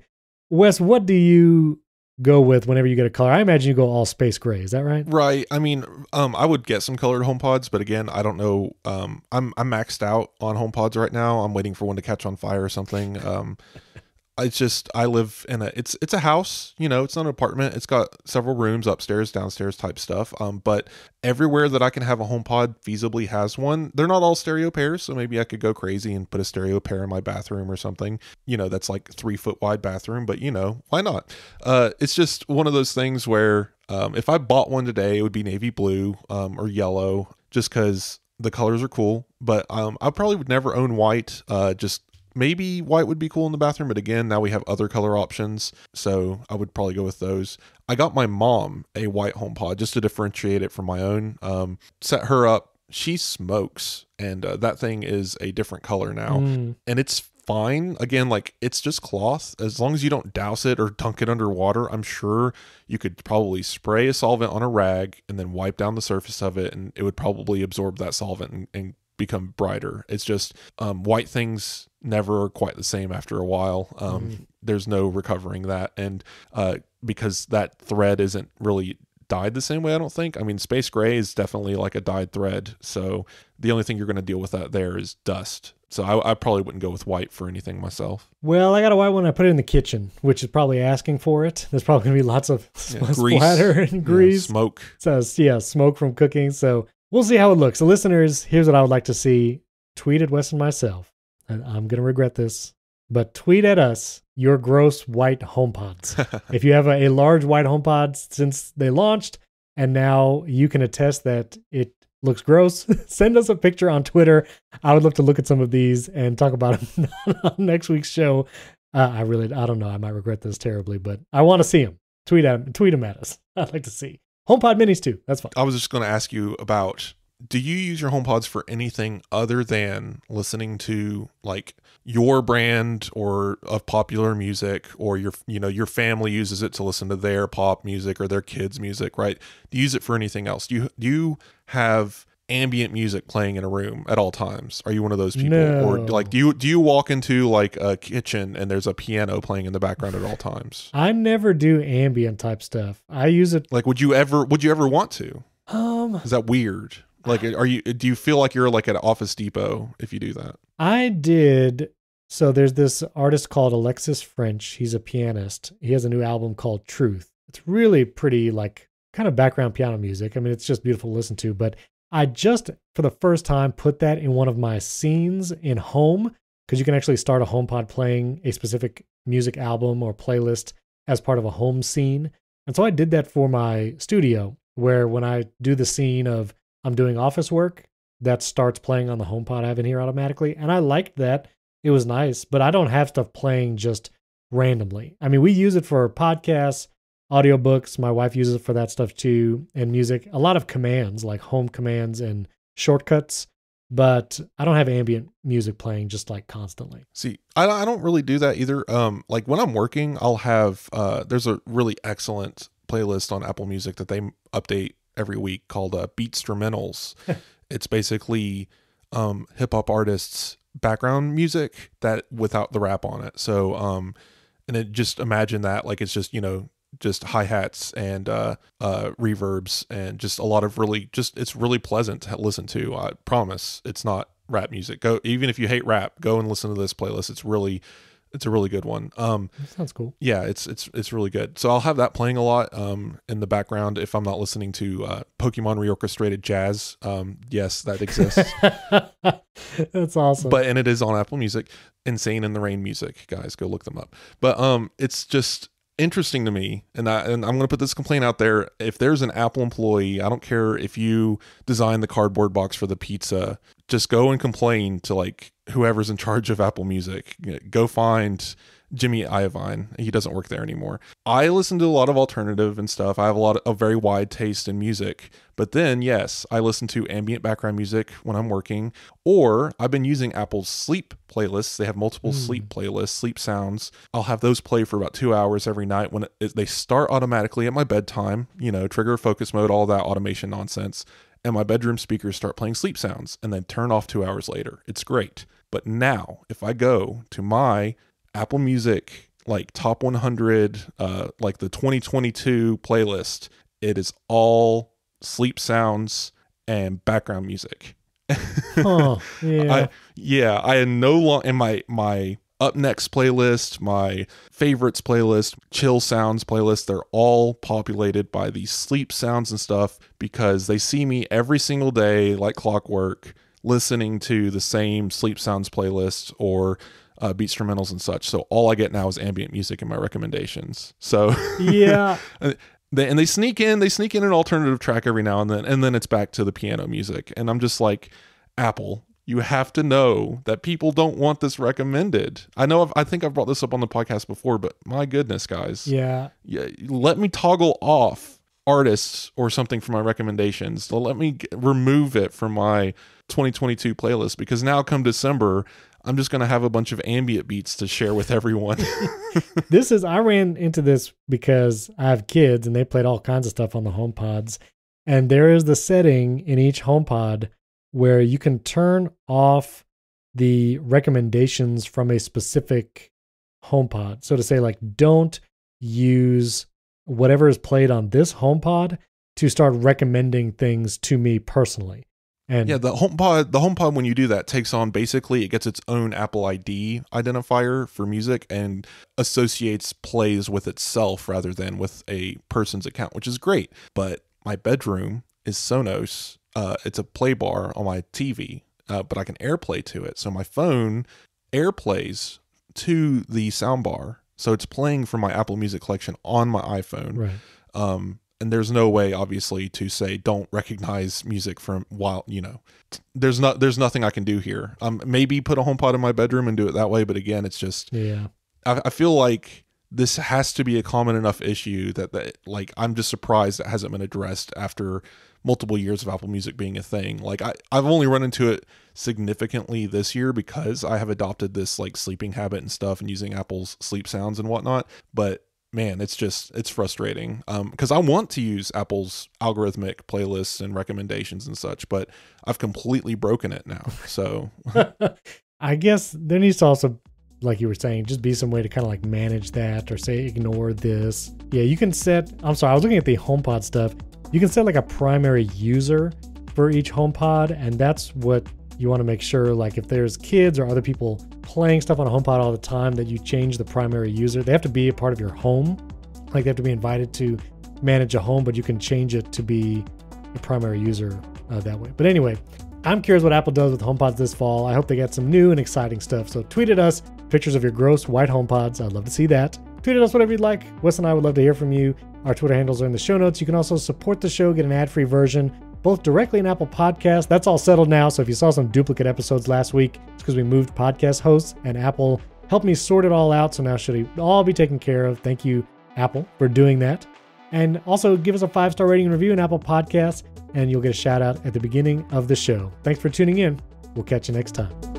A: Wes, what do you go with whenever you get a color? I imagine you go all space gray. Is that right?
B: Right. I mean, I would get some colored HomePods, but again, I don't know. I'm maxed out on HomePods right now. I'm waiting for one to catch on fire or something. I live in it's a house, it's not an apartment. It's got several rooms, upstairs, downstairs type stuff. But everywhere that I can have a HomePod feasibly has one. They're not all stereo pairs, so maybe I could go crazy and put a stereo pair in my bathroom or something, that's like 3-foot wide bathroom, but why not? It's just one of those things where, if I bought one today, it would be navy blue, or yellow, just cause the colors are cool. But, I probably would never own white, just maybe white would be cool in the bathroom, but again, now we have other color options, so I would probably go with those. I got my mom a white HomePod just to differentiate it from my own. Set her up. She smokes, and that thing is a different color now, and it's fine. Again, like it's just cloth. As long as you don't douse it or dunk it under water, I'm sure you could probably spray a solvent on a rag and then wipe down the surface of it, and it would probably absorb that solvent and become brighter. It's just white things never are quite the same after a while. There's no recovering that, and because that thread isn't really dyed the same way, I don't think. I mean, space gray is definitely like a dyed thread, so the only thing you're going to deal with that there is dust. So I probably wouldn't go with white for anything myself.
A: Well, I got a white one. I put it in the kitchen, which is probably asking for it. There's probably going to be lots of splatter and grease.
B: Smoke.
A: So, yeah, smoke from cooking. So we'll see how it looks. So listeners, here's what I would like to see. Tweet at Wes and myself. And I'm going to regret this, but tweet at us your gross white HomePods. If you have a large white HomePod since they launched, and now you can attest that it looks gross, send us a picture on Twitter. I would love to look at some of these and talk about them on next week's show. I don't know. I might regret this terribly, but I want to see them. Tweet them at us. I'd like to see. HomePod minis too. That's fine.
B: I was just going to ask you about, do you use your HomePods for anything other than listening to like your brand or of popular music, or your family uses it to listen to their pop music or their kids' music, right? Do you use it for anything else? Do you have ambient music playing in a room at all times? Are you one of those people?
A: No.
B: Or like do you walk into like a kitchen and there's a piano playing in the background at all times?
A: I never do ambient type stuff. I use it.
B: Like would you ever want to? Is that weird? Like, do you feel like you're like at Office Depot if you do that?
A: I did. So there's this artist called Alexis French. He's a pianist. He has a new album called Truth. It's really pretty, like kind of background piano music. I mean, it's just beautiful to listen to, but I just, for the first time, put that in one of my scenes in Home, because you can actually start a HomePod playing a specific music album or playlist as part of a home scene. And so I did that for my studio, where when I do the scene of I'm doing office work, that starts playing on the HomePod I have in here automatically. And I liked that. It was nice, but I don't have stuff playing just randomly. I mean, we use it for podcasts, audiobooks. My wife uses it for that stuff too, and music. A lot of commands, like home commands and shortcuts, but I don't have ambient music playing just like constantly.
B: See, I don't really do that either. Like when I'm working, I'll have, there's a really excellent playlist on Apple Music that they update every week called Beatstrumentals. It's basically hip hop artists' background music that without the rap on it. So and it just imagine that like it's just just hi-hats and reverbs and just a lot of it's really pleasant to listen to. I promise it's not rap music. Even if you hate rap, go and listen to this playlist. It's a really good one.
A: That sounds cool.
B: Yeah, it's really good. So I'll have that playing a lot in the background if I'm not listening to Pokemon reorchestrated jazz. Yes, that exists.
A: That's awesome.
B: And it is on Apple Music. Insane in the Rain music, guys, go look them up. But it's just interesting to me, and I'm going to put this complaint out there. If there's an Apple employee, I don't care if you design the cardboard box for the pizza, just go and complain to like whoever's in charge of Apple Music. Go find Jimmy Iovine. He doesn't work there anymore. I listen to a lot of alternative and stuff. I have a very wide taste in music. But then, yes, I listen to ambient background music when I'm working. Or I've been using Apple's sleep playlists. They have multiple sleep playlists, sleep sounds. I'll have those play for about 2 hours every night when they start automatically at my bedtime. Trigger focus mode, all that automation nonsense. And my bedroom speakers start playing sleep sounds and then turn off 2 hours later. It's great. But now, if I go to my Apple Music, like top 100, like the 2022 playlist, it is all sleep sounds and background music.
A: Oh, yeah.
B: I am no longer in my up next playlist, my favorites playlist, chill sounds playlist. They're all populated by these sleep sounds and stuff because they see me every single day like clockwork listening to the same sleep sounds playlist or Beatstrumentals and such. So all I get now is ambient music in my recommendations. So
A: yeah.
B: They sneak in an alternative track every now and then it's back to the piano music. And I'm just like, Apple, you have to know that people don't want this recommended. I think I've brought this up on the podcast before, but my goodness, guys.
A: Yeah.
B: Let me toggle off artists or something from my recommendations. Let me remove it from my 2022 playlist, because now come December, I'm just going to have a bunch of ambient beats to share with everyone.
A: I ran into this because I have kids and they played all kinds of stuff on the HomePods. And there is the setting in each HomePod where you can turn off the recommendations from a specific HomePod. So to say, like, don't use whatever is played on this HomePod to start recommending things to me personally. And
B: yeah, the HomePod, when you do that, takes on basically, it gets its own Apple ID identifier for music and associates plays with itself rather than with a person's account, which is great. But my bedroom is Sonos. It's a play bar on my TV, but I can AirPlay to it. So my phone AirPlays to the soundbar. So it's playing from my Apple Music collection on my iPhone.
A: right.
B: And there's no way, obviously, to say don't recognize music from while, there's nothing I can do here. Maybe put a HomePod in my bedroom and do it that way, but again, it's just I feel like this has to be a common enough issue that like I'm just surprised it hasn't been addressed after multiple years of Apple Music being a thing. Like I've only run into it significantly this year because I have adopted this like sleeping habit and stuff and using Apple's sleep sounds and whatnot, but man, it's frustrating because I want to use Apple's algorithmic playlists and recommendations and such, but I've completely broken it now. So
A: I guess there needs to also, like you were saying, just be some way to kind of like manage that or say ignore this. Yeah, you can set, I was looking at the HomePod stuff. You can set like a primary user for each HomePod, and that's what you want to make sure, like if there's kids or other people playing stuff on a HomePod all the time, that you change the primary user. They have to be a part of your home. Like they have to be invited to manage a home, but you can change it to be a primary user that way. But anyway, I'm curious what Apple does with HomePods this fall. I hope they get some new and exciting stuff. So tweet at us pictures of your gross white HomePods. I'd love to see that. Tweet at us whatever you'd like. Wes and I would love to hear from you. Our Twitter handles are in the show notes. You can also support the show, get an ad-free version, both directly in Apple Podcasts. That's all settled now. So if you saw some duplicate episodes last week, it's because we moved podcast hosts and Apple helped me sort it all out. So now should all be taken care of. Thank you, Apple, for doing that. And also give us a 5-star rating and review in Apple Podcasts, and you'll get a shout out at the beginning of the show. Thanks for tuning in. We'll catch you next time.